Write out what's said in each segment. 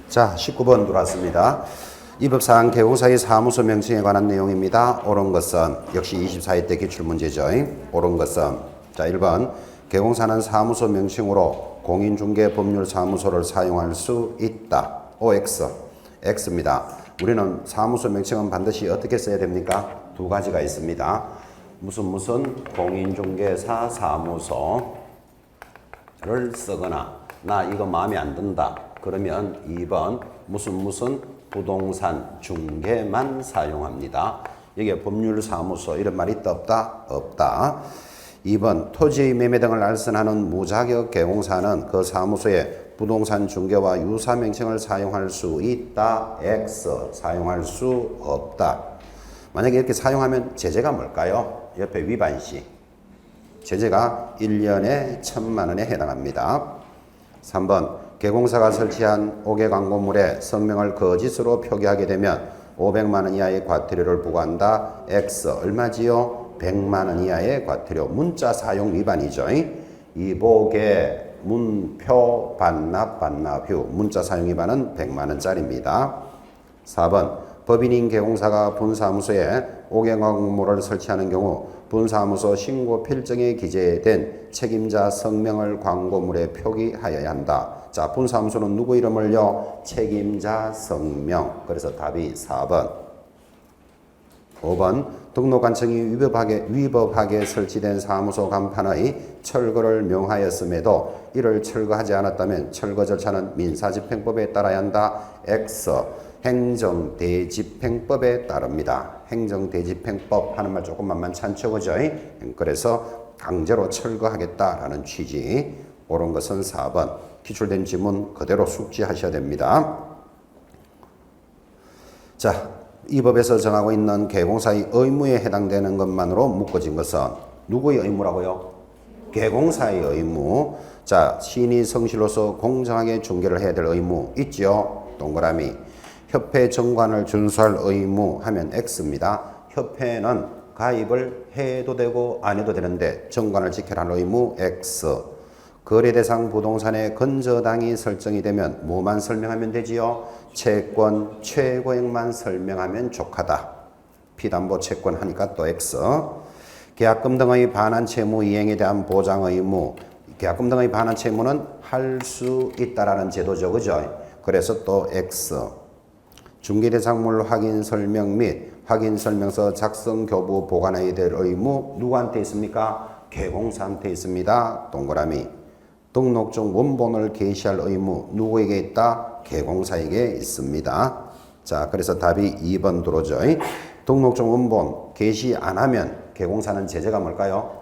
자, 19번 들어왔습니다. 이 법사항 개공사의 사무소 명칭에 관한 내용입니다. 옳은 것은 역시 24회 때 기출문제죠. 옳은 것은 자 1번 개공사는 사무소 명칭으로 공인중개법률사무소를 사용할 수 있다. OX X입니다. 우리는 사무소 명칭은 반드시 어떻게 써야 됩니까? 두 가지가 있습니다. 무슨 공인중개사 사무소를 쓰거나 나 이거 마음에 안 든다. 그러면 2번 무슨 부동산 중개만 사용합니다. 여기에 법률사무소 이런 말이 있다 없다? 없다. 2번 토지의 매매 등을 알선하는 무자격 개공사는 그 사무소에 부동산 중개와 유사 명칭을 사용할 수 있다. X 사용할 수 없다. 만약에 이렇게 사용하면 제재가 뭘까요? 옆에 위반시. 제재가 1년에 1,000만 원에 해당합니다. 3번 개공사가 설치한 5개 광고물에 성명을 거짓으로 표기하게 되면 500만 원 이하의 과태료를 부과한다. X 얼마지요? 100만 원 이하의 과태료. 문자 사용 위반이죠. 이복의 문표 반납 후 문자 사용 위반은 100만 원짜리입니다. 4번 법인인 개공사가 분사무소에 5개 광고물을 설치하는 경우 분사무소 신고 필정에 기재된 책임자 성명을 광고물에 표기하여야 한다. 자, 분사무소는 누구 이름을요? 책임자 성명. 그래서 답이 4번. 5번 등록관청이 위법하게 설치된 사무소 간판의 철거를 명하였음에도 이를 철거하지 않았다면 철거 절차는 민사집행법에 따라야 한다. X 행정대집행법에 따릅니다. 행정대집행법 하는 말 조금만 많죠, 그죠? 그래서 강제로 철거하겠다라는 취지. 옳은 것은 4번. 기출된 지문 그대로 숙지하셔야 됩니다. 자, 이 법에서 정하고 있는 개공사의 의무에 해당되는 것만으로 묶어진 것은 누구의 의무라고요? 개공사의 의무. 자, 시인이 성실로서 공정하게 중개를 해야 될 의무 있죠? 동그라미. 협회 정관을 준수할 의무 하면 X입니다. 협회는 가입을 해도 되고 안 해도 되는데 정관을 지켜야 할 의무 X. 거래 대상 부동산의 건저당이 설정이 되면 뭐만 설명하면 되지요? 채권 최고액만 설명하면 족하다. 피담보 채권 하니까 또 X. 계약금 등의 반환 채무 이행에 대한 보장 의무. 계약금 등의 반환 채무는 할 수 있다라는 제도죠. 그죠? 그래서 또 X. 중개대상물 확인 설명 및 확인 설명서 작성 교부 보관해야 될 의무 누구한테 있습니까? 개공사한테 있습니다. 동그라미. 등록증 원본을 게시할 의무 누구에게 있다? 개공사에게 있습니다. 자, 그래서 답이 2번 들어오죠. 등록증 원본 게시 안 하면 개공사는 제재가 뭘까요?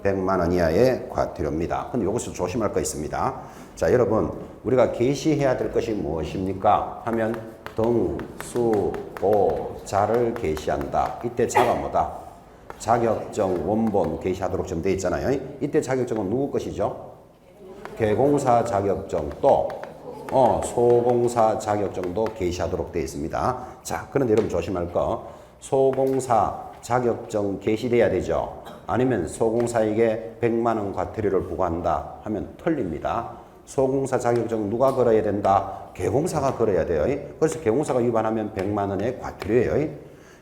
100만 원 이하의 과태료입니다. 근데 여기서 조심할 거 있습니다. 자, 여러분 우리가 게시해야 될 것이 무엇입니까? 하면 등, 수, 보, 자를 게시한다. 이때 자가 뭐다? 자격증 원본 게시하도록 좀 되어 있잖아요. 이때 자격증은 누구 것이죠? 개공사 자격증 또 소공사 자격증도 게시하도록 되어 있습니다. 자, 그런데 여러분 조심할 거 소공사 자격증 게시돼야 되죠. 아니면 소공사에게 100만 원 과태료를 부과한다 하면 틀립니다. 소공사 자격증 누가 걸어야 된다? 개공사가 걸어야 돼요. 그래서 개공사가 위반하면 100만 원의 과태료예요.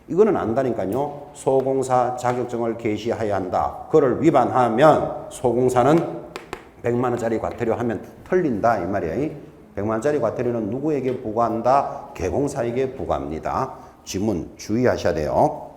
이거는 안다니까요. 소공사 자격증을 게시해야 한다. 그걸 위반하면 소공사는 100만 원짜리 과태료 하면 틀린다 이 말이에요. 100만 원짜리 과태료는 누구에게 부과한다? 개공사에게 부과합니다. 지문 주의하셔야 돼요.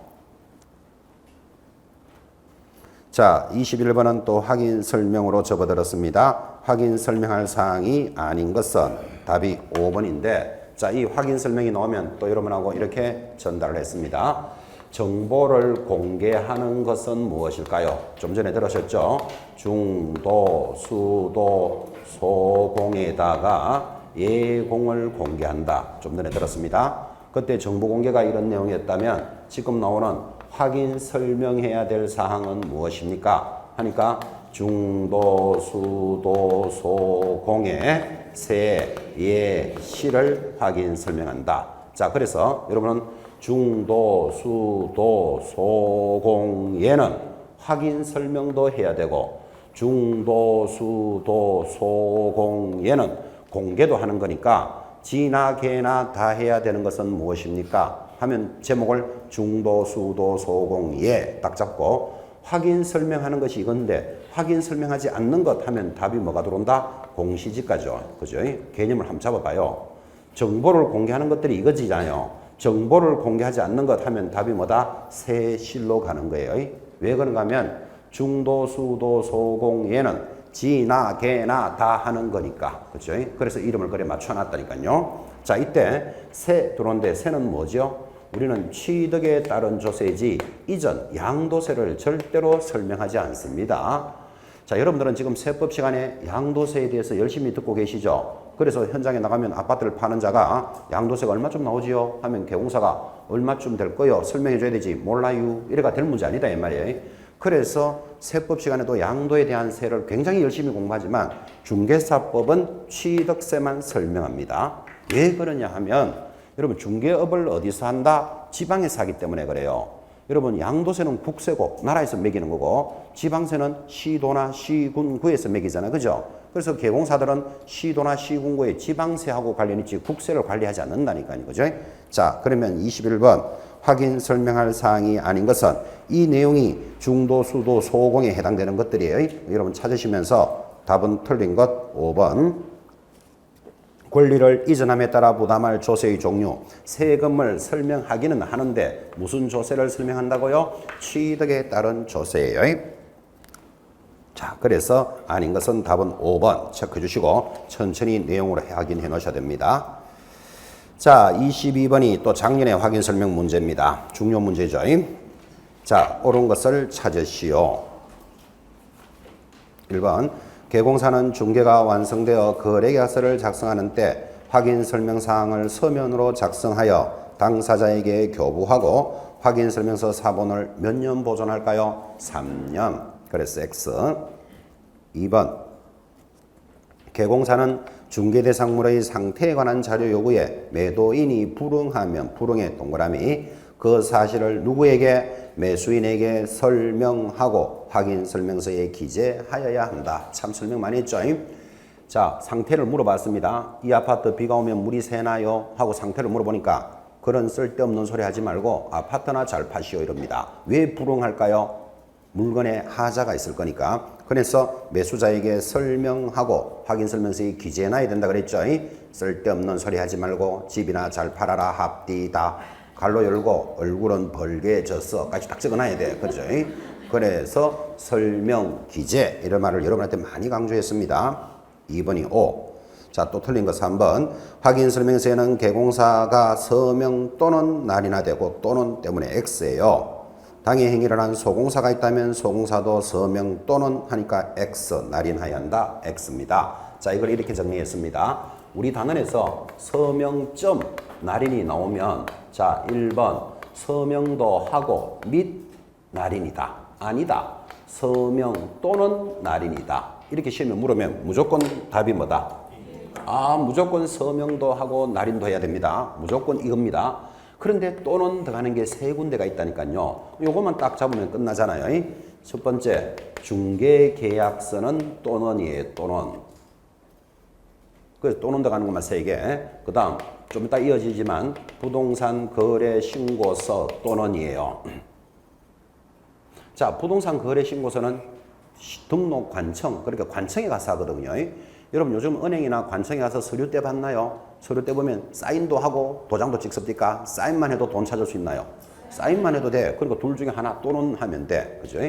자, 21번은 또 확인 설명으로 접어들었습니다. 확인 설명할 사항이 아닌 것은 답이 5번인데 자, 이 확인 설명이 나오면 또 여러분하고 이렇게 전달을 했습니다. 정보를 공개하는 것은 무엇일까요? 좀 전에 들으셨죠? 중도, 수도, 소공에다가 예공을 공개한다. 좀 전에 들었습니다. 그때 정보 공개가 이런 내용이었다면 지금 나오는 확인 설명해야 될 사항은 무엇입니까? 하니까 중도, 수도, 소공에 세, 예, 시를 확인 설명한다. 자, 그래서 여러분은 중도, 수도, 소공예는 확인 설명도 해야 되고 중도, 수도, 소공예는 공개도 하는 거니까 지나 개나 다 해야 되는 것은 무엇입니까? 하면 제목을 중도, 수도, 소공, 예 딱 잡고 확인 설명하는 것이 이건데 확인 설명하지 않는 것 하면 답이 뭐가 들어온다? 공시지가죠. 그죠? 개념을 한번 잡아봐요. 정보를 공개하는 것들이 이거지잖아요. 정보를 공개하지 않는 것 하면 답이 뭐다? 세실로 가는 거예요. 왜 그런가 하면 중도, 수도, 소공, 예는 지나 개나 다 하는 거니까. 그죠? 그래서 이름을 그래 맞춰놨다니까요. 자, 이때 세 들어오는데 세는 뭐죠? 우리는 취득에 따른 조세지 이전 양도세를 절대로 설명하지 않습니다. 자, 여러분들은 지금 세법 시간에 양도세에 대해서 열심히 듣고 계시죠? 그래서 현장에 나가면 아파트를 파는 자가 양도세가 얼마쯤 나오지요? 하면 개공사가 얼마쯤 될 거요? 설명해 줘야 되지. 몰라요. 이래가 될 문제 아니다 이 말이에요. 그래서 세법 시간에도 양도에 대한 세를 굉장히 열심히 공부하지만 중개사법은 취득세만 설명합니다. 왜 그러냐 하면 여러분 중개업을 어디서 한다? 지방에서 하기 때문에 그래요. 여러분 양도세는 국세고 나라에서 매기는 거고 지방세는 시도나 시군구에서 매기잖아요. 그죠? 그래서 개공사들은 시도나 시군구의 지방세하고 관련 있지 국세를 관리하지 않는다니까요. 그죠? 자, 그러면 21번 확인 설명할 사항이 아닌 것은 이 내용이 중도, 수도, 소공에 해당되는 것들이에요. 여러분 찾으시면서 답은 틀린 것 5번. 권리를 이전함에 따라 부담할 조세의 종류, 세금을 설명하기는 하는데 무슨 조세를 설명한다고요? 취득에 따른 조세예요. 자, 그래서 아닌 것은 답은 5번 체크해 주시고 천천히 내용으로 확인해 놓으셔야 됩니다. 자, 22번이 또 작년에 확인 설명 문제입니다. 중요 문제죠. 자, 옳은 것을 찾으시오. 1번 개공사는 중개가 완성되어 거래계약서를 작성하는 때 확인 설명사항을 서면으로 작성하여 당사자에게 교부하고 확인 설명서 사본을 몇 년 보존할까요? 3년. 그래서 X. 2번 개공사는 중개대상물의 상태에 관한 자료 요구에 매도인이 불응하면 불응의 동그라미 그 사실을 누구에게? 매수인에게 설명하고 확인 설명서에 기재하여야 한다. 참 설명 많이 했죠? 자, 상태를 물어봤습니다. 이 아파트 비가 오면 물이 새나요? 하고 상태를 물어보니까 그런 쓸데없는 소리 하지 말고 아파트나 잘 파시오 이럽니다. 왜 불응할까요? 물건에 하자가 있을 거니까. 그래서 매수자에게 설명하고 확인 설명서에 기재해놔야 된다 그랬죠? 쓸데없는 소리 하지 말고 집이나 잘 팔아라 합디다. 갈로 열고 얼굴은 벌게졌어 까지 딱 적어놔야 돼. 그렇죠? 그래서 설명, 기재 이런 말을 여러분한테 많이 강조했습니다. 2번이 O. 자, 또 틀린 거 3번. 확인 설명서에는 개공사가 서명 또는 날인하되고 또는 때문에 X예요. 당해 행위를 한 소공사가 있다면 소공사도 서명 또는 하니까 X, 날인하여야 한다. X입니다. 자, 이걸 이렇게 정리했습니다. 우리 단원에서 서명점 날인이 나오면 자 1번 서명도 하고 및 날인이다. 아니다. 서명 또는 날인이다. 이렇게 시험에 물으면 무조건 답이 뭐다? 아, 무조건 서명도 하고 날인도 해야 됩니다. 무조건 이겁니다. 그런데 또는 들어가는 게 세 군데가 있다니까요. 요것만 딱 잡으면 끝나잖아요. 첫 번째 중개계약서는 또는이에요. 또는. 그래서 또는 들어가는 것만 3개. 그 다음 좀 이따 이어지지만 부동산 거래 신고서 또는이에요. 자, 부동산 거래 신고서는 등록 관청, 그러니까 관청에 가서 하거든요. 여러분 요즘 은행이나 관청에 가서 서류 떼 봤나요? 서류 떼 보면 사인도 하고 도장도 찍습니까? 사인만 해도 돈 찾을 수 있나요? 사인만 해도 돼. 그리고 둘 중에 하나 또는 하면 돼. 그죠?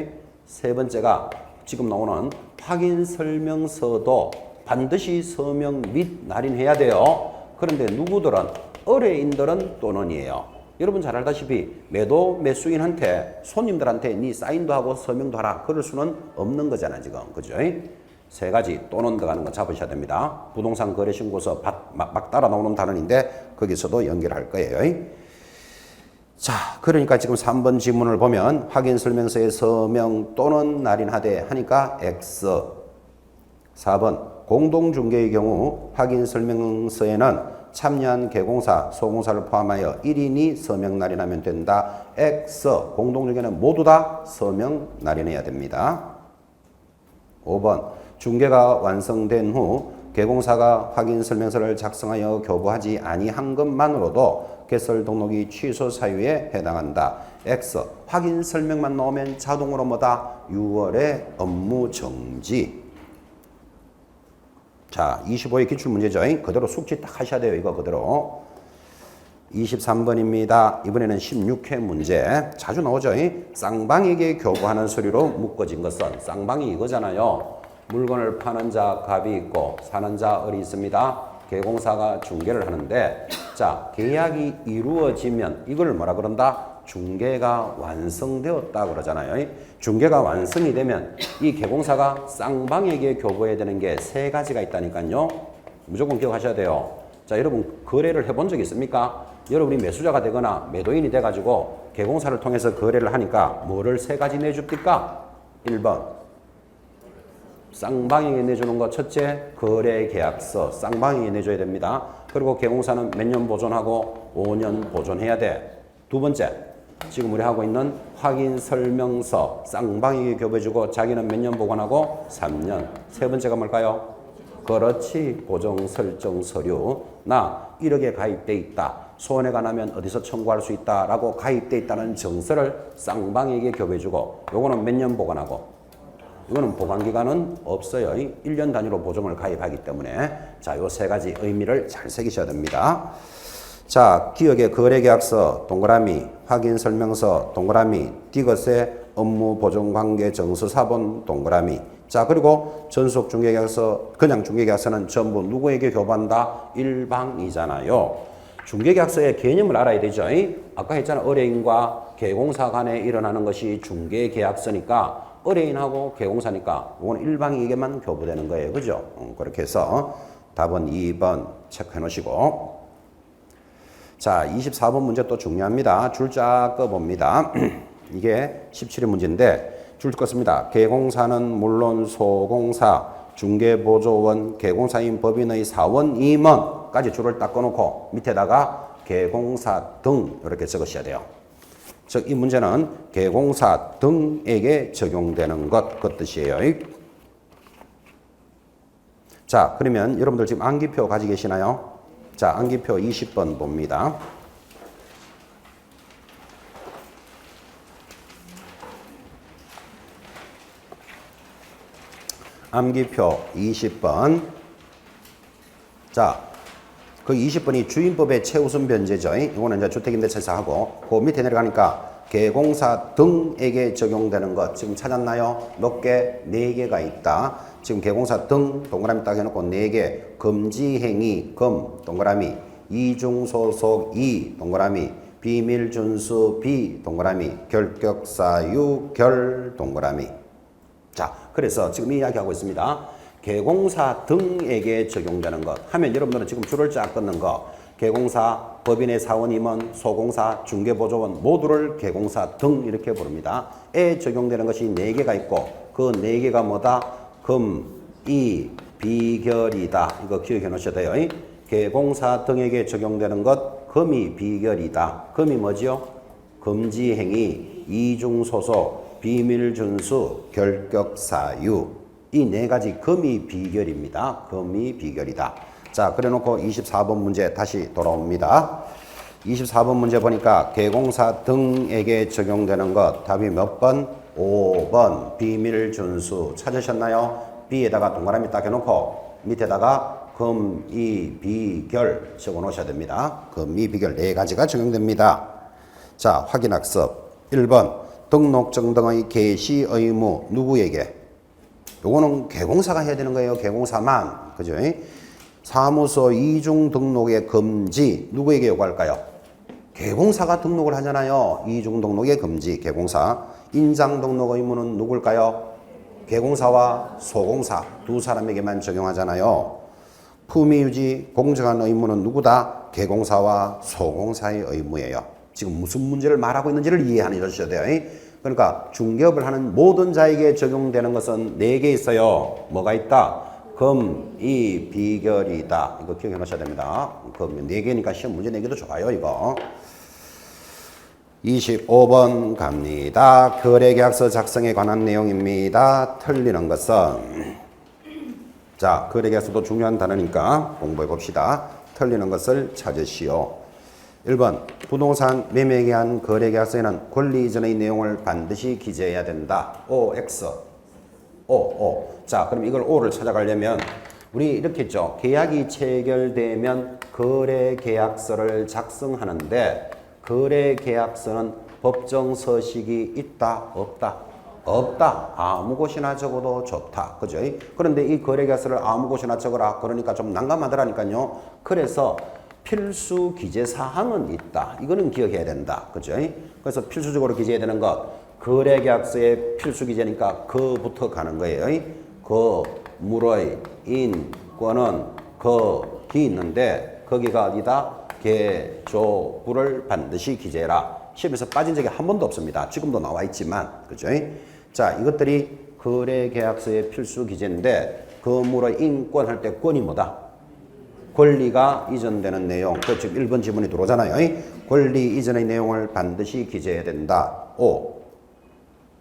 세 번째가 지금 나오는 확인 설명서도 반드시 서명 및 날인해야 돼요. 그런데 누구들은 의뢰인들은 또는이에요. 여러분 잘 알다시피 매수인한테 손님들한테 네 사인도 하고 서명도 하라 그럴 수는 없는 거잖아 지금. 그죠? 세 가지 또는 들어가는 거 잡으셔야 됩니다. 부동산 거래 신고서 막 따라 나오는 단원인데 거기서도 연결할 거예요. 자, 그러니까 지금 3번 지문을 보면 확인 설명서에 서명 또는 날인하되 하니까 X. 4번 공동중개의 경우 확인 설명서에는 참여한 개공사, 소공사를 포함하여 1인이 서명 날인하면 된다. X. 공동중개는 모두 다 서명 날인해야 됩니다. 5번 중개가 완성된 후 개공사가 확인 설명서를 작성하여 교부하지 아니한 것만으로도 개설 등록이 취소 사유에 해당한다. X. 확인 설명만 나오면 자동으로 뭐다? 6월에 업무 정지. 자, 25의 기출문제죠. 그대로 숙지 딱 하셔야 돼요. 이거 그대로. 23번입니다. 이번에는 16회 문제. 자주 나오죠. 쌍방에게 교부하는 서류로 묶어진 것은 쌍방이 이거잖아요. 물건을 파는 자 갑이 있고 사는 자 을이 있습니다. 개공사가 중개를 하는데 자, 계약이 이루어지면 이걸 뭐라 그런다? 중개가 완성되었다 그러잖아요. 중개가 완성이 되면 이 개공사가 쌍방에게 교부해야 되는 게 세 가지가 있다니까요. 무조건 기억하셔야 돼요. 자, 여러분 거래를 해본 적 있습니까? 여러분이 매수자가 되거나 매도인이 돼가지고 개공사를 통해서 거래를 하니까 뭐를 세 가지 내줍니까? 1번 쌍방에게 내주는 거 첫째 거래계약서 쌍방에게 내줘야 됩니다. 그리고 개공사는 몇 년 보존하고 5년 보존해야 돼. 두 번째 지금 우리 하고 있는 확인설명서 쌍방에게 교부해주고 자기는 몇 년 보관하고 3년. 세 번째가 뭘까요? 그렇지. 보정설정서류. 나 1억에 가입돼 있다. 손해가 나면 어디서 청구할 수 있다라고 가입돼 있다는 정서를 쌍방에게 교부해주고 요거는 몇 년 보관하고 이거는 보관기간은 없어요. 1년 단위로 보증을 가입하기 때문에 자, 요 세 가지 의미를 잘 새기셔야 됩니다. 자, 기업의 거래계약서 동그라미, 확인설명서 동그라미, 디귿의 업무보증관계 정서사본 동그라미. 자, 그리고 전속중개계약서, 그냥 중개계약서는 전부 누구에게 교부한다? 일방이잖아요. 중개계약서의 개념을 알아야 되죠. 아까 했잖아. 의뢰인과 개공사 간에 일어나는 것이 중개계약서니까 의뢰인하고 개공사니까 이건 일방에게만 교부되는 거예요. 그죠? 그렇게 해서 답은 2번 체크해 놓으시고 자, 24번 문제 또 중요합니다. 줄자 꺼봅니다. 이게 17의 문제인데 줄 껐습니다. 개공사는 물론 소공사, 중개보조원, 개공사인 법인의 사원, 임원까지 줄을 딱 꺼놓고 밑에다가 개공사 등 이렇게 적으셔야 돼요. 즉, 이 문제는 개공사 등에게 적용되는 것, 그 뜻이에요. 자, 그러면 여러분들 지금 암기표 가지고 계시나요? 자, 암기표 20번 봅니다. 암기표 20번. 자, 그 20번이 주임법의 최우선 변제죠. 이거는 이제 주택임대차사하고 그 밑에 내려가니까 개공사 등에게 적용되는 것 지금 찾았나요? 몇 개? 4개가 있다. 지금 개공사 등 동그라미 딱 해놓고 4개. 금지행위 금 동그라미, 이중소속 이 동그라미, 비밀준수 비 동그라미, 결격사유 결 동그라미. 자, 그래서 지금 이 이야기하고 있습니다. 개공사 등에게 적용되는 것 하면 여러분들은 지금 줄을 쫙 끊는 거 개공사, 법인의 사원임원, 소공사, 중개보조원 모두를 개공사 등 이렇게 부릅니다. 에 적용되는 것이 4개가 있고 그 4개가 뭐다? 금, 이, 비결이다. 이거 기억해 놓으셔야 돼요. 개공사 등에게 적용되는 것 금이 비결이다. 금이 뭐지요? 금지행위, 이중소속, 비밀준수, 결격사유. 이 4가지 금이 비결입니다. 금이 비결이다. 자, 그래 놓고 24번 문제 다시 돌아옵니다. 24번 문제 보니까 개공사 등에게 적용되는 것 답이 몇 번? 5번 비밀준수 찾으셨나요? B에다가 동그라미 딱 해놓고 밑에다가 금, 이, 비결 적어 놓으셔야 됩니다. 금, 이, 비결 4가지가 적용됩니다. 자, 확인학습 1번 등록증 등의 개시 의무 누구에게? 요거는 개공사가 해야 되는 거예요. 개공사만. 그죠? 사무소 이중 등록의 금지 누구에게 요구할까요? 개공사가 등록을 하잖아요. 이중 등록의 금지 개공사. 인장 등록 의무는 누굴까요? 개공사와 소공사 두 사람에게만 적용하잖아요. 품위유지 공정한 의무는 누구다? 개공사와 소공사의 의무예요. 지금 무슨 문제를 말하고 있는지를 이해하는 주셔야 돼요. 그러니까 중개업을 하는 모든 자에게 적용되는 것은 4개 있어요. 뭐가 있다? 금, 이, 비결이다. 이거 기억해 놓으셔야 됩니다. 금 4개니까 시험 문제 내기도 좋아요, 이거. 25번 갑니다. 거래계약서 작성에 관한 내용입니다. 틀리는 것은 자, 거래계약서도 중요한 단어니까 공부해 봅시다. 틀리는 것을 찾으시오. 1번 부동산 매매에 의한 거래계약서에는 권리 이전의 내용을 반드시 기재해야 된다. O, X. O. 자, 그럼 이걸 O를 찾아가려면 우리 이렇게 했죠. 계약이 체결되면 거래계약서를 작성하는데 거래계약서는 법정 서식이 있다, 없다? 없다. 아무 곳이나 적어도 좋다. 그죠? 그런데 이 거래계약서를 아무 곳이나 적어라. 그러니까 좀 난감하더라니까요. 그래서 필수 기재 사항은 있다. 이거는 기억해야 된다. 그죠? 그래서 필수적으로 기재해야 되는 것. 거래계약서의 필수 기재니까 그부터 가는 거예요. 물의 인권은 거기 있는데 거기가 어디다? 개조부를 반드시 기재해라. 시험에서 빠진 적이 한 번도 없습니다. 지금도 나와 있지만, 그죠? 자, 이것들이 거래계약서의 필수 기재인데, 건물의 인권 할 때 권이 뭐다? 권리가 이전되는 내용. 그 지금 1번 지문이 들어오잖아요. 권리 이전의 내용을 반드시 기재해야 된다. 5.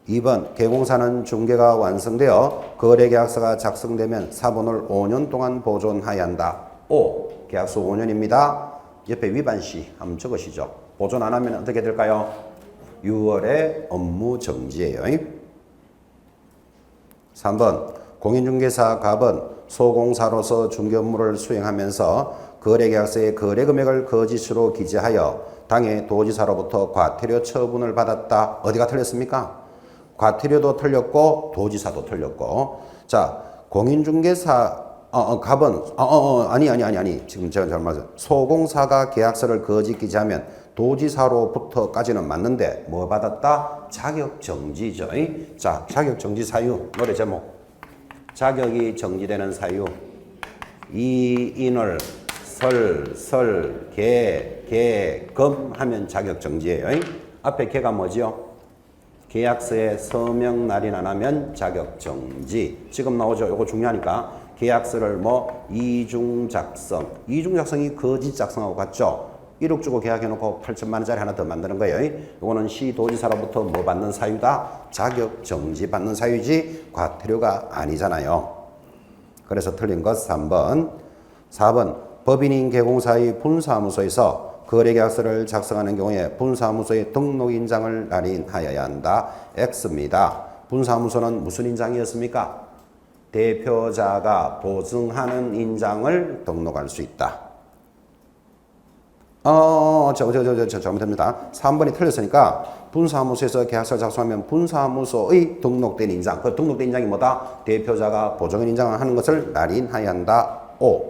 2번, 개공사는 중개가 완성되어 거래계약서가 작성되면 사본을 5년 동안 보존해야 한다. 5. 계약서 5년입니다. 옆에 위반시 한번 적으시죠. 보존 안 하면 어떻게 될까요? 6월에 업무 정지예요. 3번 공인중개사 갑은 소공사로서 중개 업무를 수행하면서 거래계약서의 거래금액을 거짓으로 기재하여 당해 도지사로부터 과태료 처분을 받았다. 어디가 틀렸습니까? 과태료도 틀렸고 도지사도 틀렸고. 자, 공인중개사 갑은 아니 지금 제가 잘못했어요. 소공사가 계약서를 거짓 기재하면 도지사로부터까지는 맞는데 뭐 받았다? 자격정지죠. 자, 자격정지 사유 노래 제목. 자격이 정지되는 사유. 이인을 금 하면 자격정지예요. 앞에 개가 뭐지요? 계약서에 서명 날인 안 하면 자격정지. 지금 나오죠. 이거 중요하니까. 계약서를 이중 작성. 이중 작성이 거짓 작성하고 같죠. 1억 주고 계약해놓고 8천만 원짜리 하나 더 만드는 거예요. 이거는 시도지사로부터 뭐 받는 사유다? 자격 정지 받는 사유지 과태료가 아니잖아요. 그래서 틀린 것 3번. 4번 법인인 개공사의 분사무소에서 거래계약서를 작성하는 경우에 분사무소의 등록인장을 날인하여야 한다. X입니다. 분사무소는 무슨 인장이었습니까? 대표자가 보증하는 인장을 등록할 수 있다. 잘못합니다. 3번이 틀렸으니까 분사무소에서 계약서를 작성하면 분사무소의 등록된 인장. 그 등록된 인장이 뭐다? 대표자가 보증인 인장을 하는 것을 날인하여야 한다. 5.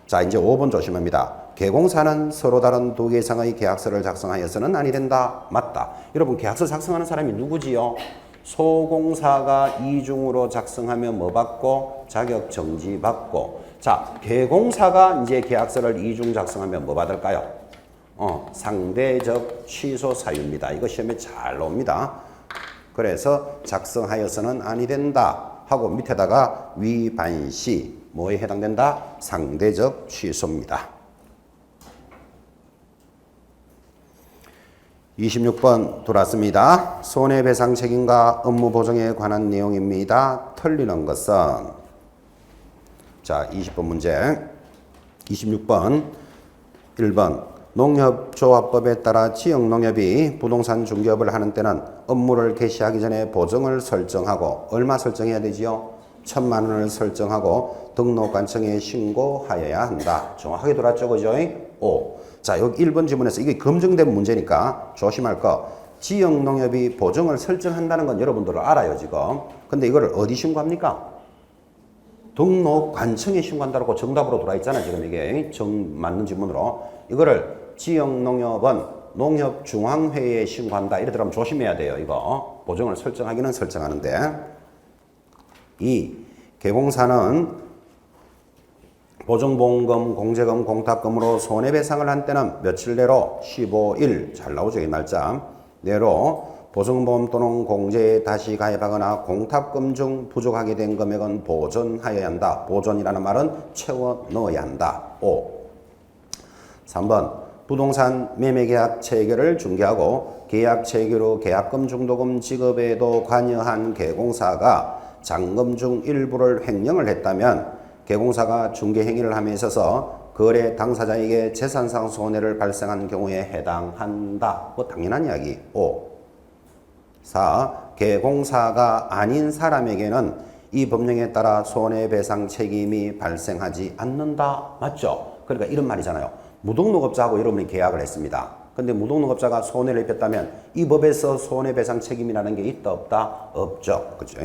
자, 이제 5번 조심합니다. 개공사는 서로 다른 두 개 이상의 계약서를 작성하여서는 아니 된다. 맞다. 여러분, 계약서 작성하는 사람이 누구지요? 소공사가 이중으로 작성하면 뭐 받고? 자격 정지 받고. 자, 개공사가 이제 계약서를 이중 작성하면 뭐 받을까요? 상대적 취소 사유입니다. 이거 시험에 잘 나옵니다. 그래서 작성하여서는 아니 된다 하고 밑에다가 위반시 뭐에 해당된다? 상대적 취소입니다. 26번 돌았습니다. 손해배상 책임과 업무 보정에 관한 내용입니다. 틀리는 것은 자, 20번 문제. 26번 1번 농협조합법에 따라 지역농협이 부동산 중개업을 하는 때는 업무를 개시하기 전에 보정을 설정하고 얼마 설정해야 되지요? 1,000만 원을 설정하고 등록관청에 신고하여야 한다. 정확하게 돌았죠, 그죠? 5. 자, 여기 1번 지문에서 이게 검증된 문제니까 조심할 거. 지역농협이 보정을 설정한다는 건 여러분들 알아요, 지금. 근데 이거를 어디 신고합니까? 등록관청에 신고한다고 정답으로 돌아 있잖아요, 지금 이게. 맞는 지문으로. 이거를 지역농협은 농협중앙회의에 신고한다. 이래 들어가면 조심해야 돼요, 이거. 보정을 설정하기는 설정하는데. 2. 개공사는 보증보험금, 공제금, 공탁금으로 손해배상을 한 때는 며칠 내로 15일, 잘 나오죠, 이 날짜. 내로 보증보험 또는 공제에 다시 가입하거나 공탁금 중 부족하게 된 금액은 보존하여야 한다. 보존이라는 말은 채워 넣어야 한다. 5. 3번 부동산 매매계약 체결을 중개하고 계약 체결 후 계약금 중도금 지급에도 관여한 개공사가 잔금 중 일부를 횡령을 했다면 개공사가 중개 행위를 함에 있어서 거래 당사자에게 재산상 손해를 발생한 경우에 해당한다. 뭐 당연한 이야기. 5. 4. 개공사가 아닌 사람에게는 이 법령에 따라 손해배상 책임이 발생하지 않는다. 맞죠? 그러니까 이런 말이잖아요. 무등록업자하고 여러분이 계약을 했습니다. 근데 무등록업자가 손해를 입혔다면 이 법에서 손해배상 책임이라는 게 있다 없다? 없죠. 그죠?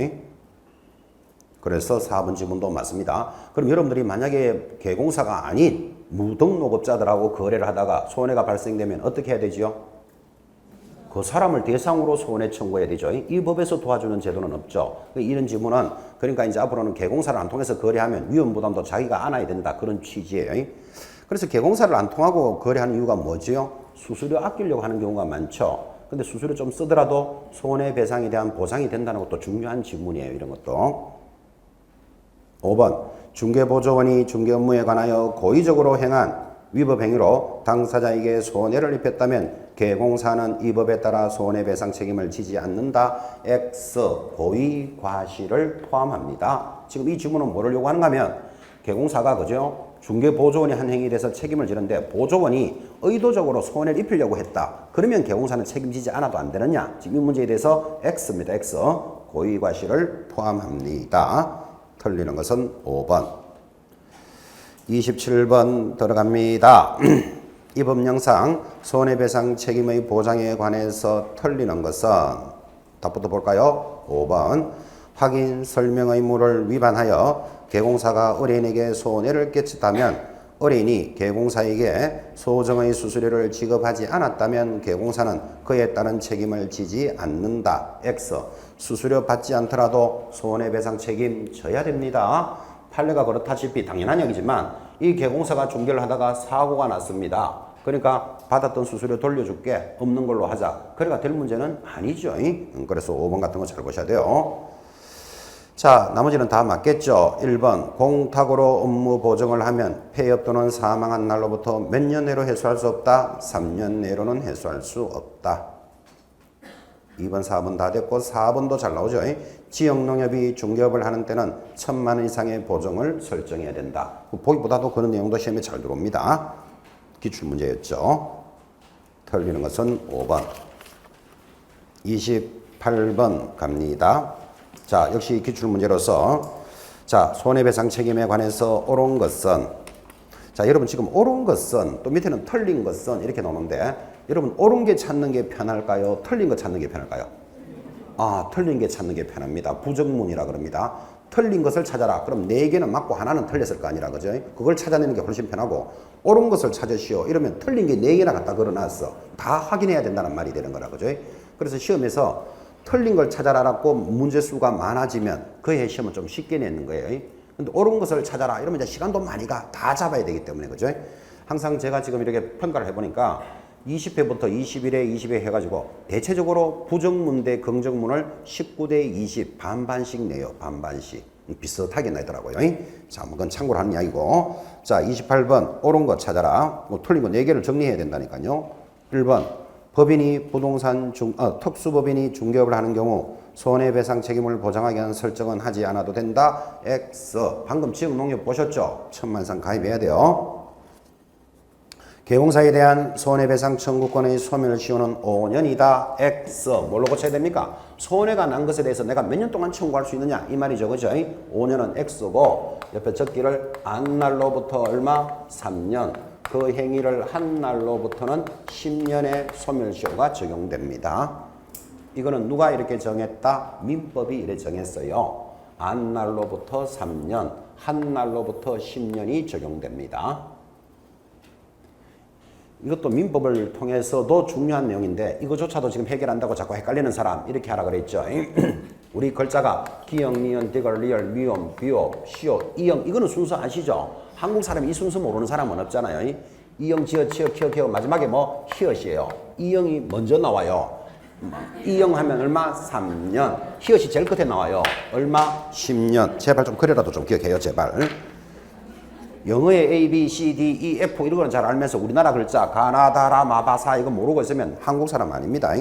그래서 4번 지문도 맞습니다. 그럼 여러분들이 만약에 개공사가 아닌 무등록업자들하고 거래를 하다가 손해가 발생되면 어떻게 해야 되죠? 그 사람을 대상으로 손해 청구해야 되죠. 이 법에서 도와주는 제도는 없죠. 이런 지문은 그러니까 이제 앞으로는 개공사를 안 통해서 거래하면 위험 부담도 자기가 안아야 된다. 그런 취지예요. 그래서 개공사를 안 통하고 거래하는 이유가 뭐지요? 수수료 아끼려고 하는 경우가 많죠. 근데 수수료 좀 쓰더라도 손해배상에 대한 보상이 된다는 것도 중요한 지문이에요. 이런 것도. 5번 중개보조원이 중개 업무에 관하여 고의적으로 행한 위법 행위로 당사자에게 손해를 입혔다면 개공사는 이 법에 따라 손해배상 책임을 지지 않는다. X 고의 과실을 포함합니다. 지금 이 지문은 뭐를 요구하는가 하면 개공사가 그죠? 중개보조원이 한 행위에 대해서 책임을 지는데 보조원이 의도적으로 손해를 입히려고 했다. 그러면 개공사는 책임지지 않아도 안 되느냐? 지금 이 문제에 대해서 X입니다. X 고의 과실을 포함합니다. 틀리는 것은 5번. 27번 들어갑니다. 이 법령상 손해배상 책임의 보장에 관해서 틀리는 것은 답부터 볼까요? 5번. 확인 설명 의무를 위반하여 개공사가 의뢰인에게 손해를 끼쳤다면 의뢰인이 개공사에게 소정의 수수료를 지급하지 않았다면 개공사는 그에 따른 책임을 지지 않는다. X. 수수료 받지 않더라도 손해배상 책임 져야 됩니다. 판례가 그렇다시피 당연한 얘기지만 이 개공사가 중개를 하다가 사고가 났습니다. 그러니까 받았던 수수료 돌려줄게. 없는 걸로 하자. 그래가 될 문제는 아니죠. 그래서 5번 같은 거 잘 보셔야 돼요. 자, 나머지는 다 맞겠죠. 1번 공탁으로 업무 보정을 하면 폐업 또는 사망한 날로부터 몇 년 내로 해소할 수 없다. 3년 내로는 해소할 수 없다. 2번, 4번 다 됐고 4번도 잘 나오죠. 지역농협이 중개업을 하는 때는 1,000만 원 이상의 보정을 설정해야 된다. 보기보다도 그런 내용도 시험에 잘 들어옵니다. 기출문제였죠. 틀리는 것은 5번. 28번 갑니다. 자, 역시 기출문제로서 자, 손해배상 책임에 관해서 옳은 것은 자, 여러분 지금 옳은 것은 또 밑에는 틀린 것은 이렇게 나오는데 여러분 옳은 게 찾는 게 편할까요? 틀린 거 찾는 게 편할까요? 아, 틀린 게 찾는 게 편합니다. 부정문이라 그럽니다. 틀린 것을 찾아라. 그럼 4개는 맞고 하나는 틀렸을 거 아니라 그죠? 그걸 찾아내는 게 훨씬 편하고 옳은 것을 찾으시오. 이러면 틀린 게 4개나 갖다 걸어놨어. 다 확인해야 된다는 말이 되는 거라 그죠? 그래서 시험에서 틀린 걸 찾아라라고 문제 수가 많아지면 그의 시험은 좀 쉽게 내는 거예요. 근데 옳은 것을 찾아라. 이러면 이제 시간도 많이 가. 다 잡아야 되기 때문에 그죠? 항상 제가 지금 이렇게 평가를 해보니까 20회부터 21회, 20회 해가지고 대체적으로 부정문 대 긍정문을 19대 20 반반씩 내요. 반반씩. 비슷하게 내더라고요. 자, 그건 참고로 하는 이야기고. 자, 28번 옳은 거 찾아라. 뭐 틀린 거 4개를 정리해야 된다니까요. 1번 법인이 특수법인이 중개업을 하는 경우 손해배상 책임을 보장하기 위한 설정은 하지 않아도 된다. X. 방금 지역농협 보셨죠? 1,000만 이상 가입해야 돼요. 개공사에 대한 손해배상 청구권의 소멸시효는 5년이다. X. 뭘로 고쳐야 됩니까? 손해가 난 것에 대해서 내가 몇 년 동안 청구할 수 있느냐? 이 말이죠. 그죠? 5년은 X고 옆에 적기를 한 날로부터 얼마? 3년. 그 행위를 한 날로부터는 10년의 소멸시효가 적용됩니다. 이거는 누가 이렇게 정했다? 민법이 이렇게 정했어요. 한 날로부터 3년, 한 날로부터 10년이 적용됩니다. 이것도 민법을 통해서도 중요한 내용인데 이거조차도 지금 해결한다고 자꾸 헷갈리는 사람 이렇게 하라 그랬죠. 우리 글자가 기역, 니은, 디귿, 리을, 미음, 비읍, 시옷, 이형 이거는 순서 아시죠? 한국 사람이 이 순서 모르는 사람은 없잖아요. 이형, 지어, 치어, 키어, 키어 마지막에 뭐 히읗이에요. 이형이 먼저 나와요. 이형 하면 얼마? 3년. 히읗이 제일 끝에 나와요. 얼마? 10년. 제발 좀 그래라도 좀 기억해요. 제발. 영어의 A, B, C, D, E, F 이런 거는 잘 알면서 우리나라 글자 가나다라, 마바사 이거 모르고 있으면 한국 사람 아닙니다.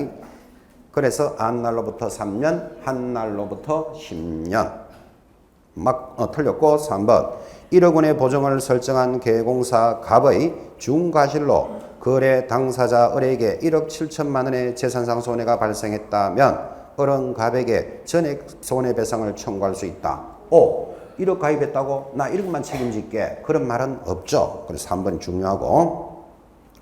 그래서 한 날로부터 3년, 한 날로부터 10년. 틀렸고 3번 1억 원의 보증을 설정한 계공사 갑의 중과실로 거래 당사자 을에게 1억 7천만 원의 재산상 손해가 발생했다면 을은 갑에게 전액 손해배상을 청구할 수 있다. 1억 가입했다고 나 1억만 책임질게. 그런 말은 없죠. 그래서 3번 중요하고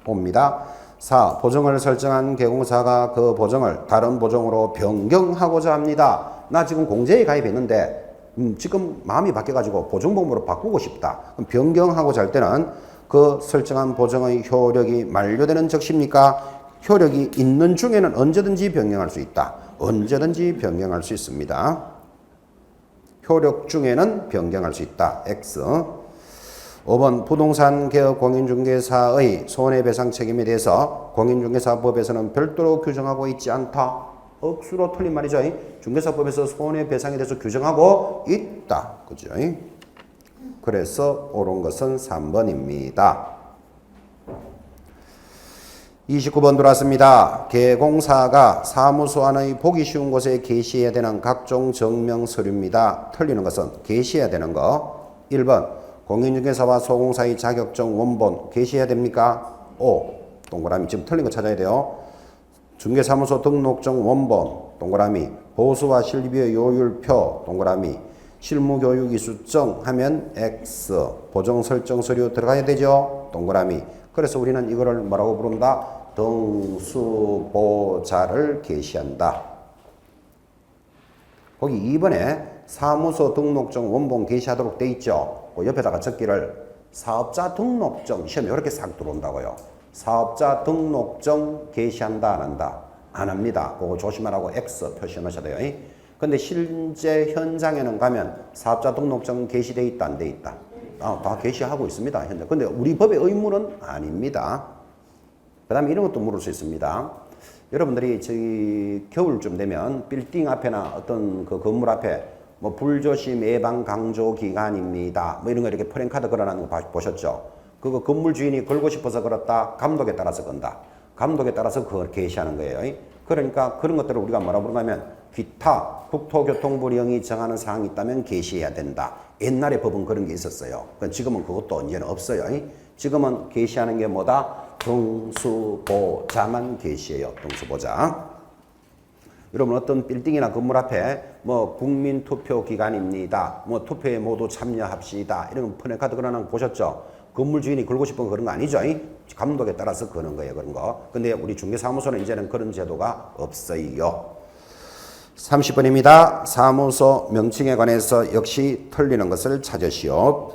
옵니다. 4. 보증을 설정한 계공사가 그 보증을 다른 보증으로 변경하고자 합니다. 나 지금 공제에 가입했는데 지금 마음이 바뀌어가지고 보증보험으로 바꾸고 싶다. 그럼 변경하고자 할 때는 그 설정한 보증의 효력이 만료되는 적시입니까? 효력이 있는 중에는 언제든지 변경할 수 있다. 언제든지 변경할 수 있습니다. 효력 중에는 변경할 수 있다. X. 5번 부동산 개업 공인중개사의 손해배상 책임에 대해서 공인중개사법에서는 별도로 규정하고 있지 않다. 억수로 틀린 말이죠. 중개사법에서 손해배상에 대해서 규정하고 있다. 그죠? 그래서 옳은 것은 3번입니다. 29번 들어왔습니다. 계공사가 사무소 안의 보기 쉬운 곳에 게시해야 되는 각종 증명 서류입니다. 틀리는 것은 게시해야 되는 거. 1번 공인중개사와 소공사의 자격증 원본 게시해야 됩니까? 동그라미. 지금 틀린 거 찾아야 돼요. 중개사무소 등록증 원본 동그라미. 보수와 실비의 요율표 동그라미. 실무교육 이수증 하면 X. 보정 설정 서류 들어가야 되죠? 동그라미. 그래서 우리는 이거를 뭐라고 부른다? 등수보자를 게시한다. 거기 2번에 사무소 등록증 원본 게시하도록 돼 있죠. 그 옆에다가 적기를 사업자 등록증 시험에 이렇게 싹 들어온다고요. 사업자 등록증 게시한다 안 한다? 안 합니다. 그거 조심하라고 X 표시 넣으셔야 돼요. 근데 실제 현장에는 가면 사업자 등록증 게시돼 있다 안 돼 있다? 다 게시하고 있습니다. 현재. 근데 우리 법의 의무는 아닙니다. 그 다음에 이런 것도 물을 수 있습니다. 여러분들이 저희 겨울쯤 되면 빌딩 앞에나 어떤 그 건물 앞에 뭐 불조심 예방 강조 기간입니다. 뭐 이런 거 이렇게 프랭카드 걸어놓는 거 보셨죠? 그거 건물 주인이 걸고 싶어서 걸었다. 감독에 따라서 건다. 감독에 따라서 그걸 게시하는 거예요. 그러니까 그런 것들을 우리가 뭐라고 부르냐면 기타 국토교통부령이 정하는 사항이 있다면 게시해야 된다. 옛날에 법은 그런 게 있었어요. 지금은 그것도 이제는 없어요. 지금은 게시하는 게 뭐다? 등수보자만 게시해요. 등수보자. 여러분 어떤 빌딩이나 건물 앞에 뭐 국민투표 기간입니다. 뭐 투표에 모두 참여합시다. 이런 플래카드 그러는 거 보셨죠? 건물 주인이 걸고 싶은 그런 거 아니죠? 감독에 따라서 거는 거예요. 그런 거. 근데 우리 중개사무소는 이제는 그런 제도가 없어요. 30번입니다. 사무소 명칭에 관해서 역시 틀리는 것을 찾으시오.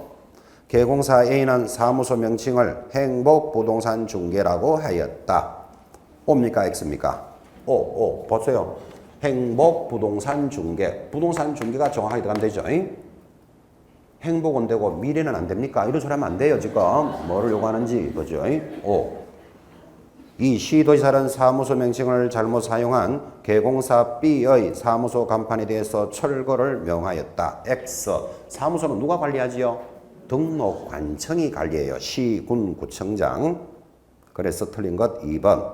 계공사 A는 사무소 명칭을 행복부동산중개라고 하였다. O입니까? X입니까? O. 보세요. 행복부동산중개. 부동산중개가 정확하게 들어가면 되죠. 행복은 되고 미래는 안 됩니까? 이런 소리 하면 안 돼요. 지금 뭐를 요구하는지. 그죠? O. 이 시도지사는 사무소 명칭을 잘못 사용한 계공사 B의 사무소 간판에 대해서 철거를 명하였다. X. 사무소는 누가 관리하지요? 등록관청이 관리해요. 시, 군, 구청장. 그래서 틀린 것 2번.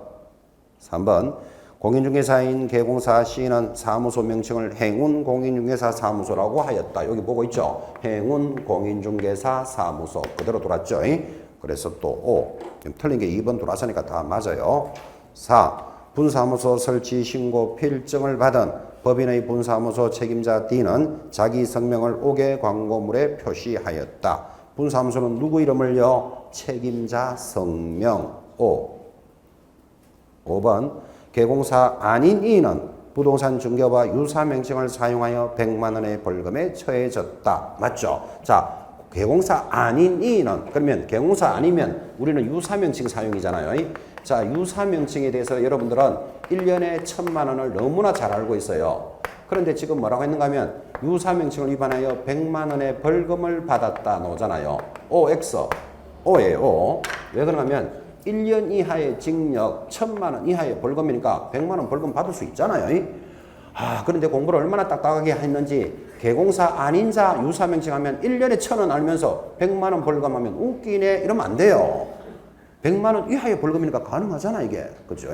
3번. 공인중개사인 계공사 C는 사무소 명칭을 행운공인중개사 사무소라고 하였다. 여기 보고 있죠? 행운공인중개사 사무소. 그대로 돌았죠? 그래서 또 5. 틀린 게 2번 돌아서니까 다 맞아요. 4. 분사무소 설치 신고 필증을 받은 법인의 분사무소 책임자 D는 자기 성명을 5개 광고물에 표시하였다. 분사무소는 누구 이름을요? 책임자 성명 5번. 계공사 아닌 E는 부동산 중개와 유사 명칭을 사용하여 100만 원의 벌금에 처해졌다. 맞죠? 자. 계공사 아닌 E는 그러면 계공사 아니면 우리는 유사명칭 사용이잖아요. 자, 유사명칭에 대해서 여러분들은 1년에 1,000만 원을 너무나 잘 알고 있어요. 그런데 지금 뭐라고 했는가 하면 유사명칭을 위반하여 100만 원의 벌금을 받았다 나오잖아요. OX. O예요. 왜 그러냐면 1년 이하의 징역 1,000만 원 이하의 벌금이니까 100만 원 벌금 받을 수 있잖아요. 그런데 공부를 얼마나 딱딱하게 했는지 계공사 아닌 자 유사명칭 하면 1년에 1,000원 알면서 100만 원 벌금하면 웃기네 이러면 안 돼요. 100만 원 이하의 벌금이니까 가능하잖아 이게. 그죠?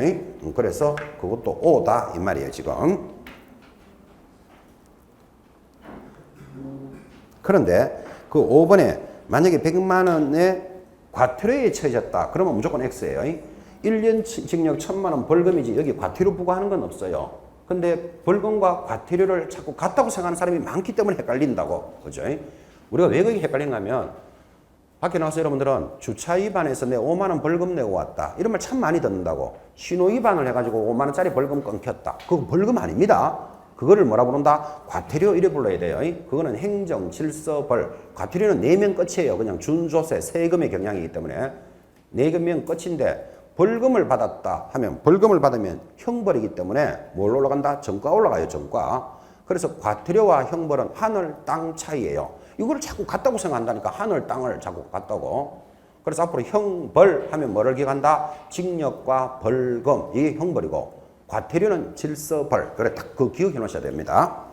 그래서 그것도 O다 이 말이에요 지금. 그런데 그 5번에 만약에 100만 원의 과태료에 처해졌다. 그러면 무조건 X예요. 1년 징역 1000만 원 벌금이지 여기 과태료 부과하는 건 없어요. 근데 벌금과 과태료를 자꾸 같다고 생각하는 사람이 많기 때문에 헷갈린다고. 그죠? 우리가 왜 그게 헷갈린가 하면 밖에 나와서 여러분들은 주차 위반해서 내 5만 원 벌금 내고 왔다. 이런 말 참 많이 듣는다고. 신호 위반을 해가지고 5만 원짜리 벌금 끊겼다. 그거 벌금 아닙니다. 그거를 뭐라 부른다? 과태료 이래 불러야 돼요. 그거는 행정, 질서, 벌. 과태료는 내면 끝이에요. 그냥 준조세, 세금의 경향이기 때문에. 내면 끝인데 벌금을 받았다 하면 벌금을 받으면 형벌이기 때문에 뭘 올라간다? 정가 올라가요. 정가. 그래서 과태료와 형벌은 하늘, 땅 차이예요. 이걸 자꾸 같다고 생각한다니까. 하늘, 땅을 자꾸 같다고. 그래서 앞으로 형벌 하면 뭐를 기억한다? 징역과 벌금. 이게 형벌이고 과태료는 질서벌. 그래 딱 그 기억해 놓으셔야 됩니다.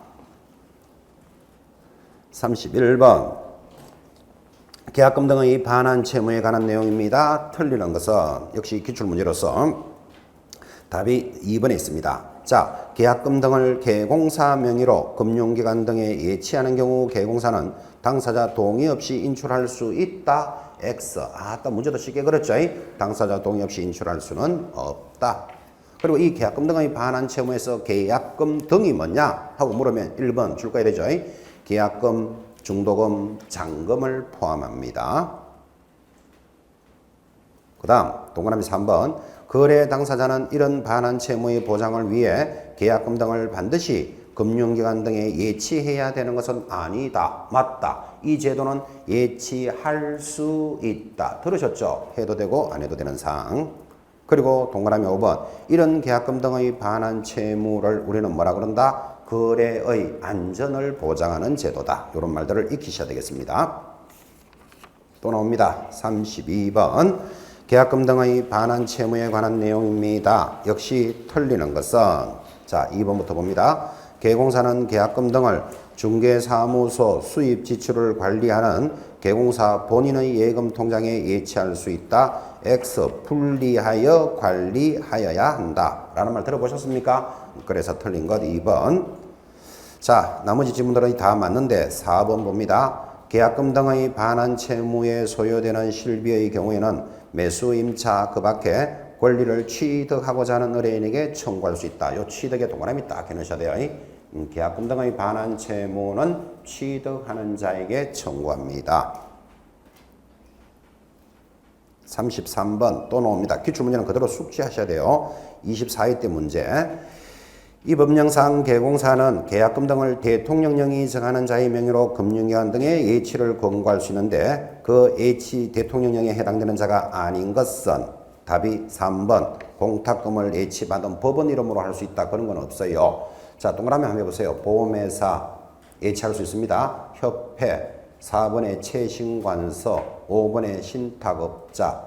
31번. 계약금 등의 반환 채무에 관한 내용입니다. 틀리는 것은 역시 기출문제로서 답이 2번에 있습니다. 자, 계약금 등을 계공사 명의로 금융기관 등에 예치하는 경우 계공사는 당사자 동의 없이 인출할 수 있다. X. 또 문제도 쉽게 그랬죠. 당사자 동의 없이 인출할 수는 없다. 그리고 이 계약금 등의 반환 채무에서 계약금 등이 뭐냐 하고 물으면 1번 줄 거야 되죠. 계약금, 중도금, 잔금을 포함합니다. 그 다음 동그라미 3번. 거래 당사자는 이런 반환 채무의 보장을 위해 계약금 등을 반드시 금융기관 등에 예치해야 되는 것은 아니다. 맞다. 이 제도는 예치할 수 있다. 들으셨죠? 해도 되고 안 해도 되는 사항. 그리고 동그라미 5번. 이런 계약금 등의 반환 채무를 우리는 뭐라 그런다? 거래의 안전을 보장하는 제도다. 이런 말들을 익히셔야 되겠습니다. 또 나옵니다. 32번. 계약금 등의 반환 채무에 관한 내용입니다. 역시 틀리는 것은 자 2번부터 봅니다. 계공사는 계약금 등을 중개사무소 수입 지출을 관리하는 계공사 본인의 예금 통장에 예치할 수 있다. X. 분리하여 관리하여야 한다. 라는 말 들어보셨습니까? 그래서 틀린 것 2번. 자, 나머지 질문들은 다 맞는데 4번 봅니다. 계약금 등의 반환 채무에 소요되는 실비의 경우에는 매수임차 그 밖에 권리를 취득하고자 하는 의뢰인에게 청구할 수 있다. 요 취득의 동그라미 딱 해놓으셔야 돼요. 계약금 등의 반환 채무는 취득하는 자에게 청구합니다. 33번 또 나옵니다. 기출문제는 그대로 숙지하셔야 돼요. 24회 때 문제. 이 법령상 계공사는 계약금 등을 대통령령이 정하는 자의 명의로 금융기관 등의 예치를 권고할 수 있는데 그 예치 대통령령에 해당되는 자가 아닌 것은 답이 3번. 공탁금을 예치받은 법원 이름으로 할 수 있다. 그런 건 없어요. 자, 동그라미 한번 해보세요. 보험회사 예치할 수 있습니다. 협회, 4번에 최신관서, 5번에 신탁업자.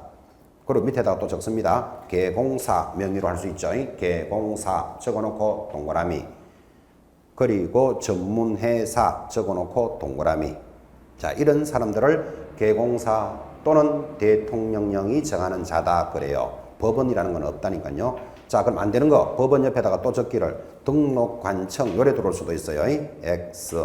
그리고 밑에다가 또 적습니다. 계공사 명의로 할 수 있죠. 계공사 적어놓고 동그라미. 그리고 전문회사 적어놓고 동그라미. 자, 이런 사람들을 계공사 또는 대통령령이 정하는 자다 그래요. 법원이라는 건 없다니까요. 자, 그럼 안 되는 거 법원 옆에다가 또 적기를 등록관청 요래 들어올 수도 있어요. X.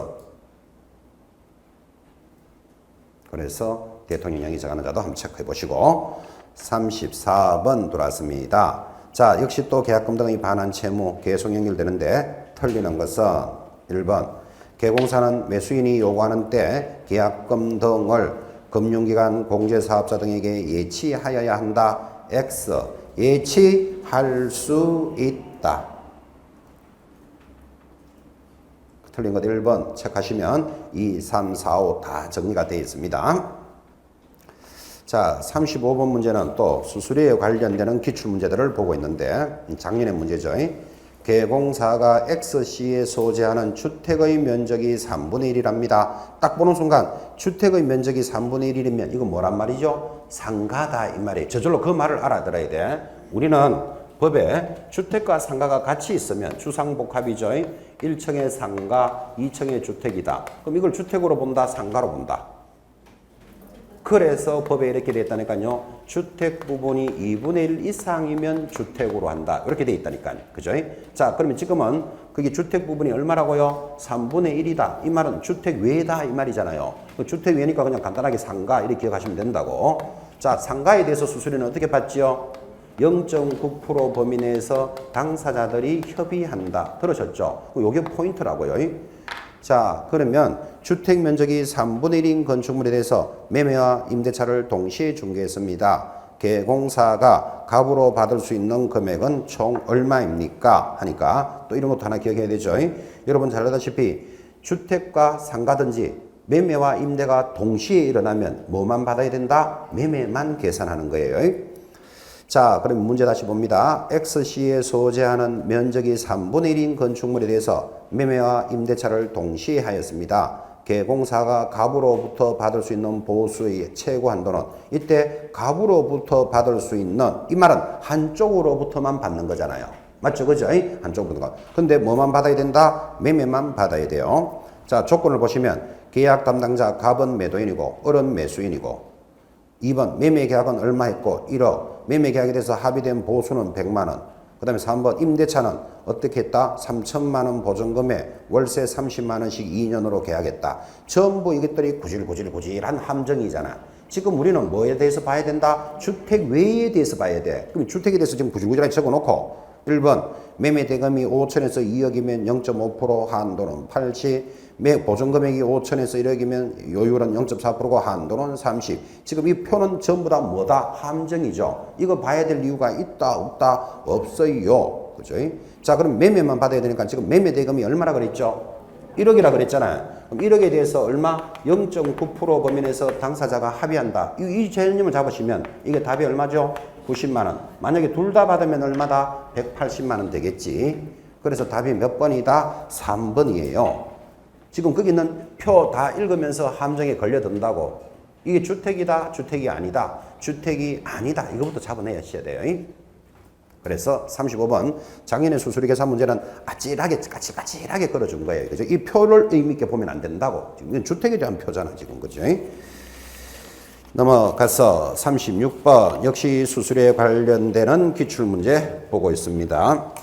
그래서 대통령령이 정하는 자도 한번 체크해 보시고 34번 들어왔습니다. 자, 역시 또 계약금 등의 반환 채무 계속 연결되는데 틀리는 것은 1번. 계공사는 매수인이 요구하는 때 계약금 등을 금융기관 공제사업자 등에게 예치하여야 한다. X. 예치할 수 있다. 틀린 것 1번 체크하시면 2, 3, 4, 5 다 정리가 되어 있습니다. 자, 35번 문제는 또 수수료에 관련되는 기출문제들을 보고 있는데 작년의 문제죠. 계공사가 X시에 소재하는 주택의 면적이 3분의 1이랍니다. 딱 보는 순간 주택의 면적이 3분의 1이면 이건 뭐란 말이죠? 상가다 이 말이에요. 저절로 그 말을 알아들어야 돼. 우리는 법에 주택과 상가가 같이 있으면 주상복합이죠. 1층의 상가, 2층의 주택이다. 그럼 이걸 주택으로 본다, 상가로 본다. 그래서 법에 이렇게 돼 있다니까요. 주택 부분이 2분의 1 이상이면 주택으로 한다. 이렇게 돼 있다니까요. 그죠? 자, 그러면 지금은 그게 주택 부분이 얼마라고요? 3분의 1이다. 이 말은 주택 외다 이 말이잖아요. 주택 외니까 그냥 간단하게 상가 이렇게 기억하시면 된다고. 자, 상가에 대해서 수수료는 어떻게 받지요? 0.9% 범위 내에서 당사자들이 협의한다. 들으셨죠? 요게 포인트라고요. 자, 그러면 주택 면적이 3분의 1인 건축물에 대해서 매매와 임대차를 동시에 중개했습니다. 개공사가 갑으로 받을 수 있는 금액은 총 얼마입니까? 하니까 또 이런 것도 하나 기억해야 되죠. 여러분 잘 알다시피 주택과 상가든지 매매와 임대가 동시에 일어나면 뭐만 받아야 된다? 매매만 계산하는 거예요. 자, 그럼 문제 다시 봅니다. X시에 소재하는 면적이 3분의 1인 건축물에 대해서 매매와 임대차를 동시에 하였습니다. 개공사가 갑으로부터 받을 수 있는 보수의 최고 한도는 이때 갑으로부터 받을 수 있는 이 말은 한쪽으로부터만 받는 거잖아요. 맞죠? 그죠? 한쪽으로부터. 근데 뭐만 받아야 된다? 매매만 받아야 돼요. 자, 조건을 보시면 계약 담당자 갑은 매도인이고 을은 매수인이고 2번 매매 계약은 얼마 했고 1억 매매 계약에 대해서 합의된 보수는 100만 원. 그 다음에 3번 임대차는 어떻게 했다? 3천만 원 보증금에 월세 30만 원씩 2년으로 계약했다. 전부 이것들이 구질구질한 함정이잖아. 지금 우리는 뭐에 대해서 봐야 된다? 주택 외에 대해서 봐야 돼. 그럼 주택에 대해서 지금 구질구질하게 적어놓고 1번 매매 대금이 5천에서 2억이면 0.5% 한도는 80 보증금액이 5천에서 1억이면 요율은 0.4%고 한도는 30. 지금 이 표는 전부 다 뭐다? 함정이죠. 이거 봐야 될 이유가 있다 없다? 없어요. 그죠? 자, 그럼 매매만 받아야 되니까 지금 매매 대금이 얼마나 그랬죠? 1억이라 그랬잖아요. 그럼 1억에 대해서 얼마? 0.9% 범위 내에서 당사자가 합의한다. 이 개념을 잡으시면 이게 답이 얼마죠? 90만 원. 만약에 둘 다 받으면 얼마다? 180만 원 되겠지. 그래서 답이 몇 번이다? 3번이에요. 지금 거기는 표 다 읽으면서 함정에 걸려든다고. 이게 주택이다, 주택이 아니다. 주택이 아니다. 이거부터 잡아내셔야 돼요. 그래서 35번 장인의 수수료 계산 문제는 아찔하게 까칠까칠하게 걸어준 거예요. 그죠? 이 표를 의미 있게 보면 안 된다고. 이건 주택에 대한 표잖아 지금. 그죠? 넘어가서 36번 역시 수수료에 관련되는 기출문제 보고 있습니다.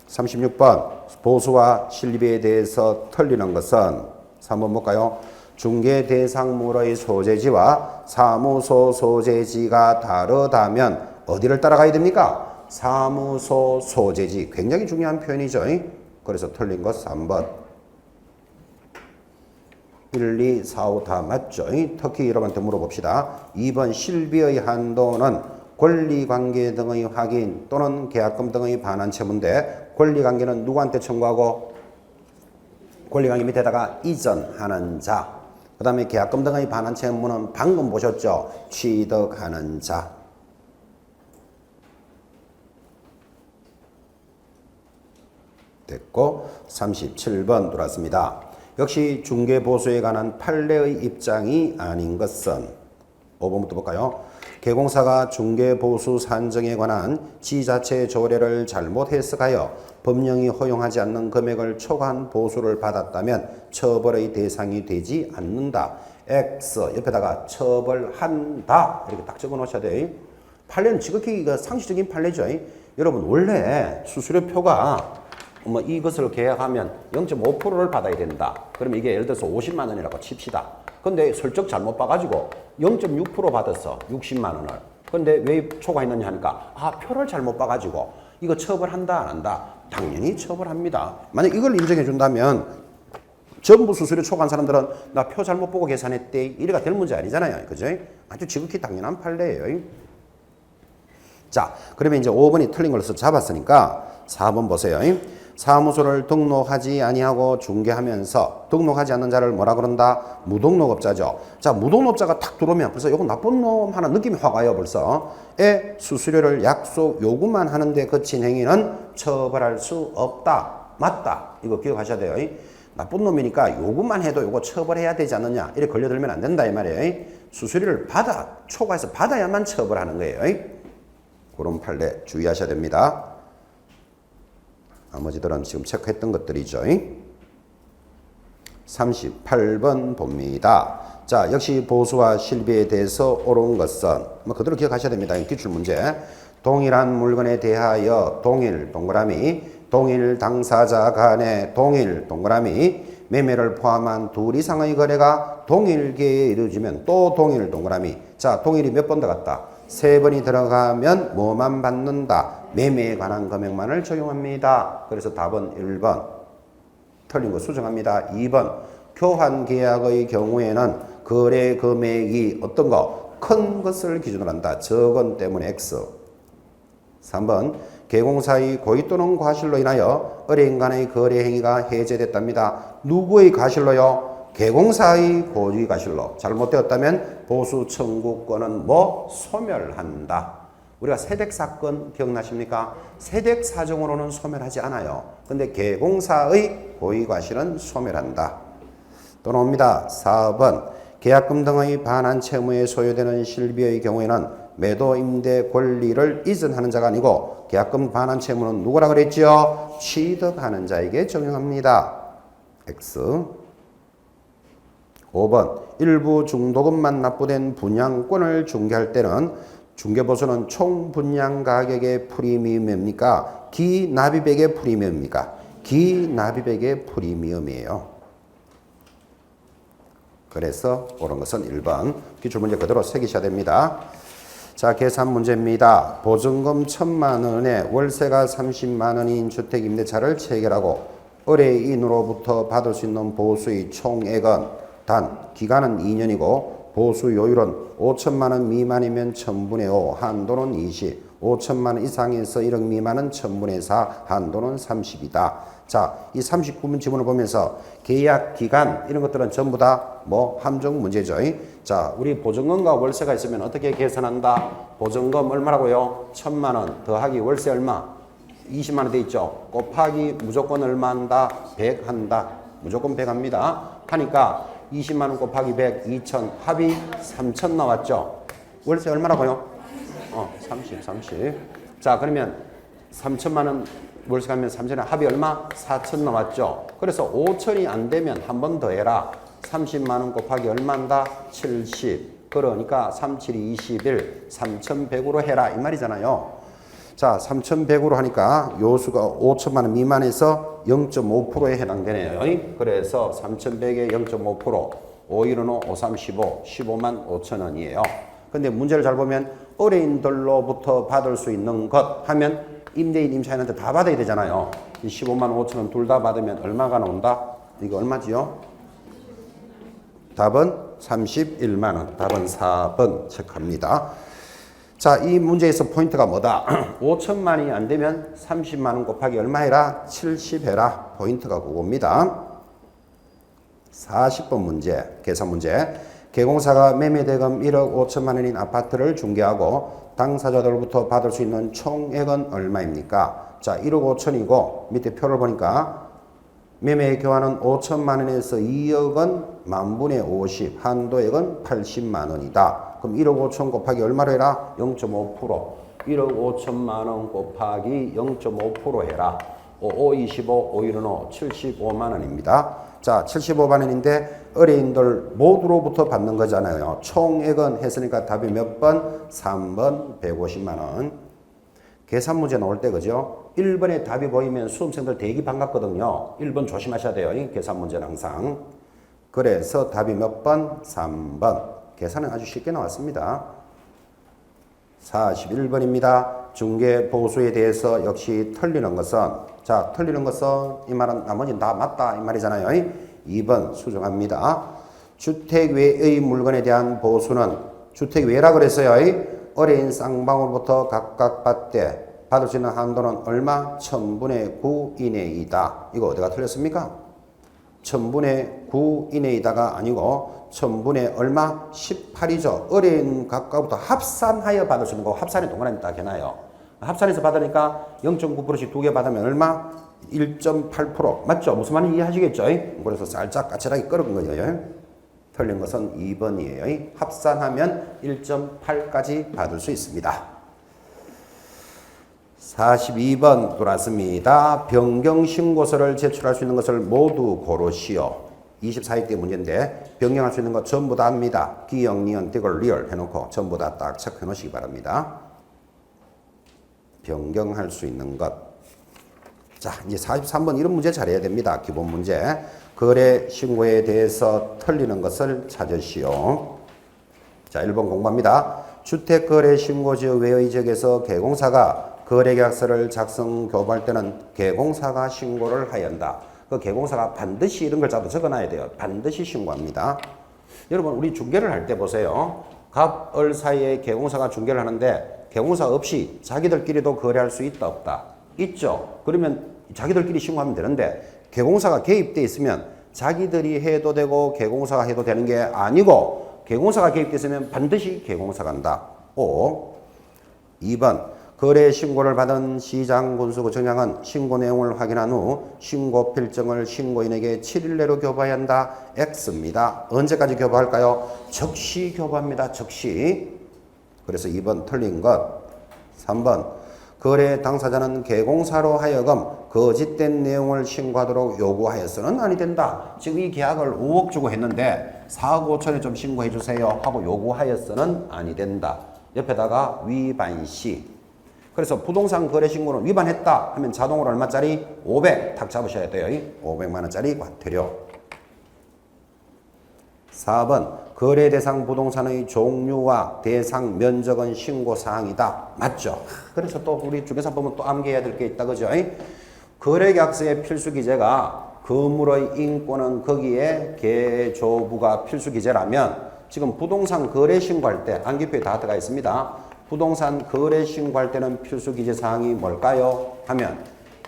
36번 보수와 실비에 대해서 틀리는 것은 3번 볼까요? 중개 대상물의 소재지와 사무소 소재지가 다르다면 어디를 따라가야 됩니까? 사무소 소재지. 굉장히 중요한 표현이죠. 그래서 틀린 것 3번. 1, 2, 4, 5 다 맞죠? 특히 여러분한테 물어봅시다. 2번 실비의 한도는 권리관계 등의 확인 또는 계약금 등의 반환채무인데 권리관계는 누구한테 청구하고 권리관계 밑에다가 이전하는 자. 그 다음에 계약금 등의 반환채무는 방금 보셨죠? 취득하는 자. 됐고 37번 들어왔습니다. 역시 중개보수에 관한 판례의 입장이 아닌 것은 5번부터 볼까요? 개공사가 중개보수 산정에 관한 지자체 조례를 잘못해석하여 법령이 허용하지 않는 금액을 초과한 보수를 받았다면 처벌의 대상이 되지 않는다. X 옆에다가 처벌한다. 이렇게 딱 적어 놓으셔야 돼요. 판례는 지극히 상식적인 판례죠. 여러분 원래 수수료표가 이것을 계약하면 0.5%를 받아야 된다. 그러면 이게 예를 들어서 50만 원이라고 칩시다. 근데 슬쩍 잘못 봐가지고 0.6% 받았어. 60만 원을. 근데 왜 초과했느냐 하니까 표를 잘못 봐가지고 이거 처벌한다 안 한다? 당연히 처벌합니다. 만약 이걸 인정해 준다면 전부 수수료 초과한 사람들은 나 표 잘못 보고 계산했대. 이래가 될 문제 아니잖아요. 그죠? 아주 지극히 당연한 판례예요. 자, 그러면 이제 5번이 틀린 걸로 잡았으니까 4번 보세요. 사무소를 등록하지 아니하고 중개하면서 등록하지 않는 자를 뭐라 그런다? 무등록업자죠. 자, 무등록업자가 탁 들어오면 벌써 이거 나쁜 놈 하나 느낌이 확 와요. 벌써. 수수료를 약속 요구만 하는데 그친 행위는 처벌할 수 없다. 맞다. 이거 기억하셔야 돼요. 나쁜 놈이니까 요구만 해도 요거 처벌해야 되지 않느냐. 이렇게 걸려들면 안 된다 이 말이에요. 수수료를 초과해서 받아야만 처벌하는 거예요. 그런 판례 주의하셔야 됩니다. 나머지들은 지금 체크했던 것들이죠. 38번 봅니다. 자, 역시 보수와 실비에 대해서 옳은 것은 그대로 기억하셔야 됩니다. 기출문제. 동일한 물건에 대하여 동일 동그라미 동일 당사자 간의 동일 동그라미 매매를 포함한 둘 이상의 거래가 동일 기회에 이루어지면 또 동일 동그라미. 자, 동일이 몇 번 들어갔다? 3번이 들어가면 뭐만 받는다? 매매에 관한 금액만을 적용합니다. 그래서 답은 1번. 틀린 거 수정합니다. 2번. 교환 계약의 경우에는 거래 금액이 어떤 거? 큰 것을 기준으로 한다. 적은 때문에 X. 3번. 개공사의 고의 또는 과실로 인하여 의뢰인 간의 거래 행위가 해제됐답니다. 누구의 과실로요? 개공사의 고의 과실로. 잘못되었다면 보수 청구권은 뭐? 소멸한다. 우리가 세댁 사건 기억나십니까? 세댁 사정으로는 소멸하지 않아요. 근데 개공사의 고의 과실은 소멸한다. 또 나옵니다. 4번. 계약금 등의 반환 채무에 소요되는 실비의 경우에는 매도 임대 권리를 이전하는 자가 아니고 계약금 반환 채무는 누구라 그랬죠? 취득하는 자에게 적용합니다. X. 5번. 일부 중도금만 납부된 분양권을 중개할 때는 중개보수는 총 분양 가격의 프리미엄입니까? 기납입액의 프리미엄입니까? 기납입액의 프리미엄이에요. 그래서 옳은 것은 1번. 기출문제 그대로 새기셔야 됩니다. 자, 계산 문제입니다. 보증금 1,000만 원에 월세가 30만 원인 주택임대차를 체결하고 의뢰인으로부터 받을 수 있는 보수의 총액은 단 기간은 2년이고 보수 요율은 5천만 원 미만이면 1000분의 5, 한도는 20, 5천만 원 이상에서 1억 미만은 1000분의 4, 한도는 30이다. 자, 이 39번 지문을 보면서 계약 기간 이런 것들은 전부 다 뭐 함정 문제죠. 자, 우리 보증금과 월세가 있으면 어떻게 계산한다? 보증금 얼마라고요? 1,000만 원 더하기 월세 얼마? 20만 원 돼 있죠. 곱하기 무조건 얼마 한다? 100 한다. 무조건 100 합니다. 하니까 20만 원 곱하기 100, 2,000 합이 3,000 나왔죠. 월세 얼마라고요? 30. 자, 그러면 3천만 원 월세 가면 3천에 합이 얼마? 4천 나왔죠. 그래서 5천이 안 되면 한 번 더 해라. 30만 원 곱하기 얼마인다? 70. 그러니까 37이 21, 3,100으로 해라 이 말이잖아요. 자, 3,100으로 하니까 요수가 5천만 원 미만에서 0.5%에 해당되네요. 그래서 3,100에 0.5%, 515, 5, 3, 15, 15만 5천 원이에요. 근데 문제를 잘 보면 의뢰인들로부터 받을 수 있는 것 하면 임대인, 임차인한테 다 받아야 되잖아요. 15만 5천 원 둘 다 받으면 얼마가 나온다? 이거 얼마지요? 답은 31만 원. 답은 4번 체크합니다. 자, 이 문제에서 포인트가 뭐다? 5천만이 안 되면 30만 원 곱하기 얼마 해라? 70 해라. 포인트가 그겁니다. 40번 문제, 계산 문제. 개공사가 매매대금 1억 5천만 원인 아파트를 중개하고 당사자들로부터 받을 수 있는 총액은 얼마입니까? 자, 1억 5천이고 밑에 표를 보니까 매매 교환은 5천만 원에서 2억은 만분의 50, 한도액은 80만 원이다. 그럼 1억 5천 곱하기 얼마로 해라? 0.5%. 1억 5천만 원 곱하기 0.5% 해라. 5, 25, 5, 1은 5, 75만 원입니다. 자, 75만 원인데 의뢰인들 모두로부터 받는 거잖아요. 총액은 했으니까 답이 몇 번? 3번 150만 원. 계산 문제 나올 때 그죠? 1번에 답이 보이면 수험생들 되게 반갑거든요. 1번 조심하셔야 돼요. 이 계산 문제는 항상. 그래서 답이 몇 번? 3번. 계산은 아주 쉽게 나왔습니다. 41번입니다. 중개 보수에 대해서 역시 틀리는 것은, 자, 틀리는 것은 이 말은 나머지는 다 맞다 이 말이잖아요. 2번 수정합니다. 주택 외의 물건에 대한 보수는 주택 외라 그랬어요. 의뢰인 쌍방으로부터 각각 받을 수 있는 한도는 얼마? 1000분의 9 이내이다. 이거 어디가 틀렸습니까? 1000분의 9 이내이다가 아니고 1000분의 얼마? 18이죠. 의뢰인 각각부터 합산하여 받을 수 있는 거 합산에 동그라미 딱 해놔요. 합산해서 받으니까 0.9%씩 두 개 받으면 얼마? 1.8% 맞죠? 무슨 말인지 이해하시겠죠? 그래서 살짝 까칠하게 끌은 거예요. 틀린 것은 2번이에요. 합산하면 1.8까지 받을 수 있습니다. 42번 돌았습니다. 변경 신고서를 제출할 수 있는 것을 모두 고르시오. 24일 문제인데 변경할 수 있는 것 전부 다 합니다. 기역, 니은, 띠글, 리얼 해놓고 전부 다 딱 체크해 놓으시기 바랍니다. 변경할 수 있는 것. 자, 이제 43번 이런 문제 잘해야 됩니다. 기본 문제. 거래 신고에 대해서 틀리는 것을 찾으시오. 자, 1번 공부합니다. 주택거래 신고지역 외의 지역에서 개공사가 거래계약서를 작성 교부할 때는 개공사가 신고를 하여야 한다. 그 개공사가 반드시 이런 글자도 적어놔야 돼요. 반드시 신고합니다. 여러분 우리 중개를 할 때 보세요. 갑을 사이에 개공사가 중개를 하는데 개공사 없이 자기들끼리도 거래할 수 있다 없다? 있죠. 그러면 자기들끼리 신고하면 되는데 개공사가 개입돼 있으면 자기들이 해도 되고 개공사가 해도 되는 게 아니고 개공사가 개입돼 있으면 반드시 개공사가 한다. 5. 2번 거래 신고를 받은 시장군수구청장은 신고 내용을 확인한 후 신고 필증을 신고인에게 7일 내로 교부해야 한다. X입니다. 언제까지 교부할까요? 즉시 교부합니다. 즉시. 그래서 2번 틀린 것. 3번 거래 당사자는 개공사로 하여금 거짓된 내용을 신고하도록 요구하여서는 아니 된다. 지금 이 계약을 5억 주고 했는데 4억 5천에 좀 신고해 주세요 하고 요구하여서는 아니 된다. 옆에다가 위반시. 그래서 부동산 거래 신고는 위반했다 하면 자동으로 얼마짜리? 500 탁 잡으셔야 돼요. 500만 원짜리 과태료. 4번 거래 대상 부동산의 종류와 대상 면적은 신고 사항이다. 맞죠? 그래서 또 우리 중개사 보면 또 암기해야 될 게 있다. 그죠? 거래 계약서의 필수 기재가 건물의 인권은 거기에 개조부가 필수 기재라면 지금 부동산 거래 신고할 때 암기표에 다 들어가 있습니다. 부동산 거래 신고할 때는 필수 기재 사항이 뭘까요? 하면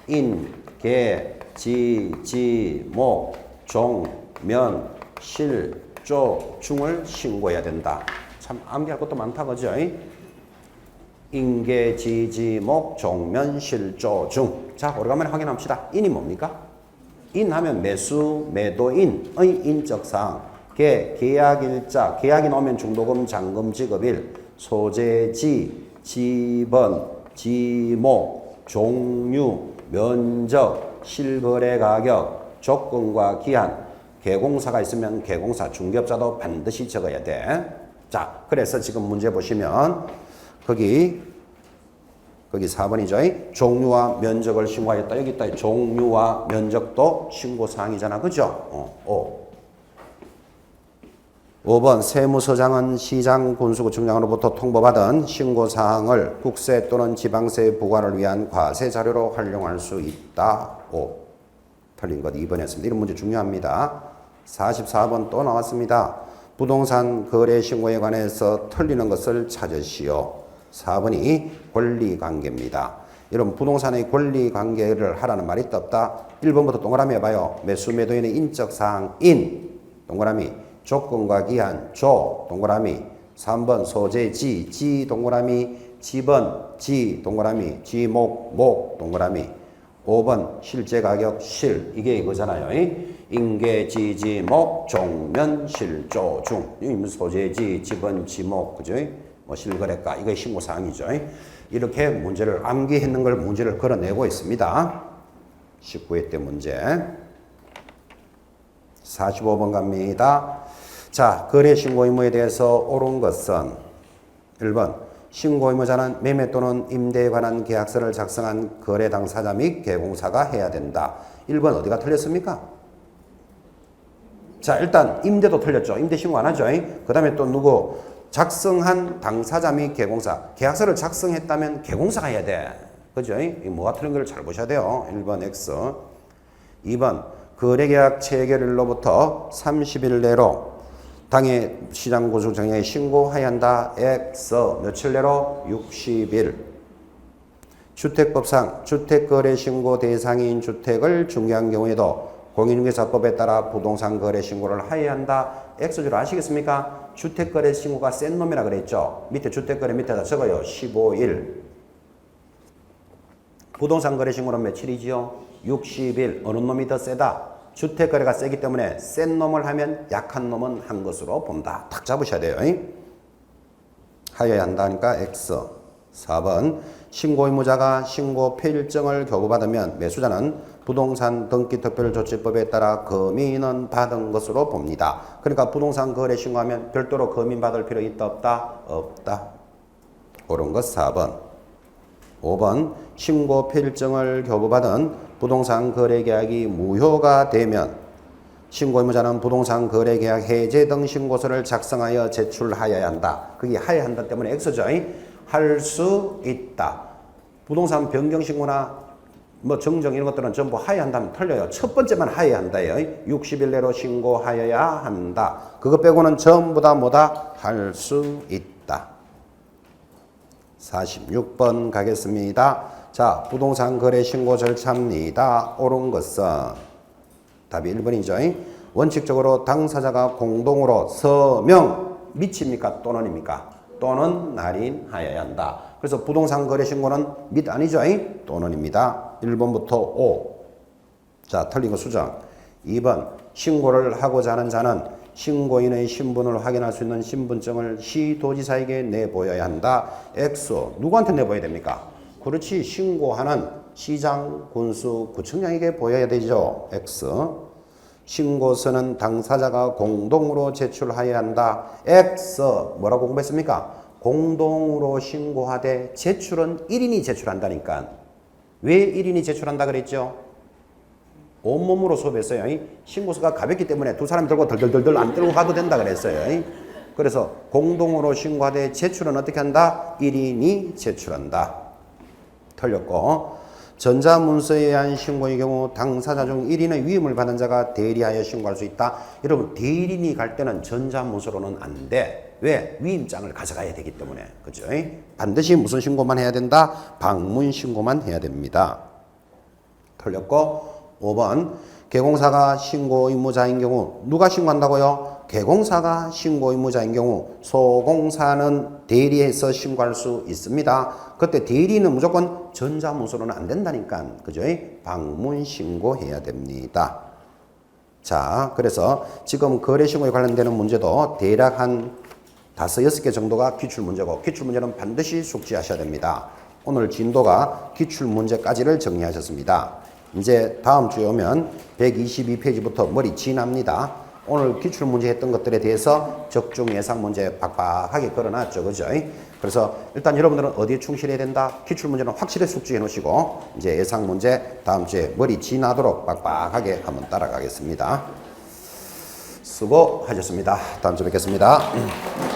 인, 개, 지, 목, 종, 면, 실, 조, 중을 신고해야 된다. 참 암기할 것도 많다. 그죠? 인계, 지목, 종면, 실조, 중. 자, 오래간만에 확인합시다. 인이 뭡니까? 인 하면 매수, 매도인의 인적사항. 개, 계약일자. 계약이 나오면 중도금, 잔금, 지급일. 소재지, 지번, 지목, 종류, 면적, 실거래 가격, 조건과 기한. 개공사가 있으면 개공사, 중개업자도 반드시 적어야 돼. 자, 그래서 지금 문제 보시면 거기 4번이죠. 종류와 면적을 신고하였다. 여기 있다. 종류와 면적도 신고사항이잖아. 그죠? 5번 세무서장은 시장 군수구청장으로부터 통보받은 신고사항을 국세 또는 지방세 부과를 위한 과세 자료로 활용할 수 있다. 5. 틀린 것 2번이었습니다. 이런 문제 중요합니다. 44번 또 나왔습니다. 부동산 거래 신고에 관해서 틀리는 것을 찾으시오. 4번이 권리관계입니다. 이런 부동산의 권리관계를 하라는 말이 있다 없다? 1번부터 동그라미 해봐요. 매수 매도인의 인적사항 인 동그라미, 조건과 기한 조 동그라미, 3번 소재지 지 동그라미, 지번 지 동그라미, 지목 목 동그라미, 5번 실제 가격 실. 이게 이거잖아요. 인계, 지지, 목, 종면, 실조, 중. 이게 소재지, 지번, 지목, 그죠? 뭐 실거래가. 이게 신고사항이죠. 이렇게 문제를 암기했는 걸 문제를 걸어내고 있습니다. 19회 때 문제. 45번 갑니다. 자, 거래 신고 의무에 대해서 옳은 것은 1번 신고 의무자는 매매 또는 임대에 관한 계약서를 작성한 거래 당사자 및 개공사가 해야 된다. 1번 어디가 틀렸습니까? 자, 일단 임대도 틀렸죠. 임대 신고 안 하죠. 그 다음에 또 누구? 작성한 당사자 및 개공사. 계약서를 작성했다면 개공사가 해야 돼. 그죠? 뭐가 틀린 걸 잘 보셔야 돼요. 1번 X. 2번 거래계약 체결일로부터 30일 내로 당해 시장군수구청장에 신고해야 한다. X. 며칠 내로? 60일. 주택법상 주택거래신고 대상인 주택을 중개한 경우에도 공인중개사법에 따라 부동산 거래 신고를 하여야 한다. X줄 아시겠습니까? 주택거래 신고가 센 놈이라 그랬죠. 밑에 주택거래 밑에다 적어요. 15일. 부동산 거래 신고는 며칠이지요? 60일. 어느 놈이 더 세다? 주택거래가 세기 때문에 센 놈을 하면 약한 놈은 한 것으로 본다. 탁 잡으셔야 돼요. 하여야 한다니까 X. 4번 신고 의무자가 신고 필증을 교부받으면 매수자는 부동산 등기특별조치법에 따라 검인은 받은 것으로 봅니다. 그러니까 부동산 거래 신고하면 별도로 검인 받을 필요 있다 없다? 없다. 옳은 것 4번. 5번 신고 필증을 교부받은 부동산 거래 계약이 무효가 되면 신고 의무자는 부동산 거래 계약 해제 등 신고서를 작성하여 제출하여야 한다. 그게 하여야 한다 때문에 X죠. 할 수 있다. 부동산 변경 신고나 뭐 정정 이런 것들은 전부 하여야 한다면 틀려요. 첫 번째만 하여야 한다요. 60일 내로 신고하여야 한다. 그거 빼고는 전부 다 뭐다? 할 수 있다. 46번 가겠습니다. 자, 부동산 거래 신고 절차입니다. 옳은 것은 답이 1번이죠. 원칙적으로 당사자가 공동으로 서명 미칩니까? 또는입니까? 또는 날인하여야 한다. 그래서 부동산 거래 신고는 및 아니죠? 또는입니다. 1번부터 5. 자, 틀린 거 수정. 2번 신고를 하고자 하는 자는 신고인의 신분을 확인할 수 있는 신분증을 시도지사에게 내보여야 한다. X. 누구한테 내보여야 됩니까? 그렇지. 신고하는 시장, 군수, 구청장에게 보여야 되죠. X. 신고서는 당사자가 공동으로 제출하여야 한다. X. 뭐라고 공부했습니까? 공동으로 신고하되 제출은 1인이 제출한다니까. 왜 1인이 제출한다 그랬죠? 온몸으로 수업했어요. 신고서가 가볍기 때문에 두 사람이 들고 덜덜덜덜 안 들고 가도 된다 그랬어요. 그래서 공동으로 신고하되 제출은 어떻게 한다? 1인이 제출한다. 틀렸고, 전자문서에 의한 신고의 경우 당사자 중 1인의 위임을 받은 자가 대리하여 신고할 수 있다. 여러분, 대리인이 갈 때는 전자문서로는 안 돼. 왜? 위임장을 가져가야 되기 때문에. 그죠? 반드시 무슨 신고만 해야 된다? 방문 신고만 해야 됩니다. 틀렸고, 5번 개공사가 신고 의무자인 경우 누가 신고한다고요? 개공사가 신고 의무자인 경우 소공사는 대리해서 신고할 수 있습니다. 그때 대리는 무조건 전자문서로는 안 된다니까. 그죠? 방문 신고해야 됩니다. 자, 그래서 지금 거래신고에 관련되는 문제도 대략 한 5, 6개 정도가 기출문제고 기출문제는 반드시 숙지하셔야 됩니다. 오늘 진도가 기출문제까지를 정리하셨습니다. 이제 다음 주에 오면 122페이지부터 머리 진합니다. 오늘 기출문제 했던 것들에 대해서 적중 예상 문제 박박하게 걸어놨죠. 그죠? 그래서 일단 여러분들은 어디에 충실해야 된다? 기출문제는 확실히 숙지해 놓으시고 이제 예상 문제 다음 주에 머리 진하도록 박박하게 한번 따라가겠습니다. 수고하셨습니다. 다음 주에 뵙겠습니다.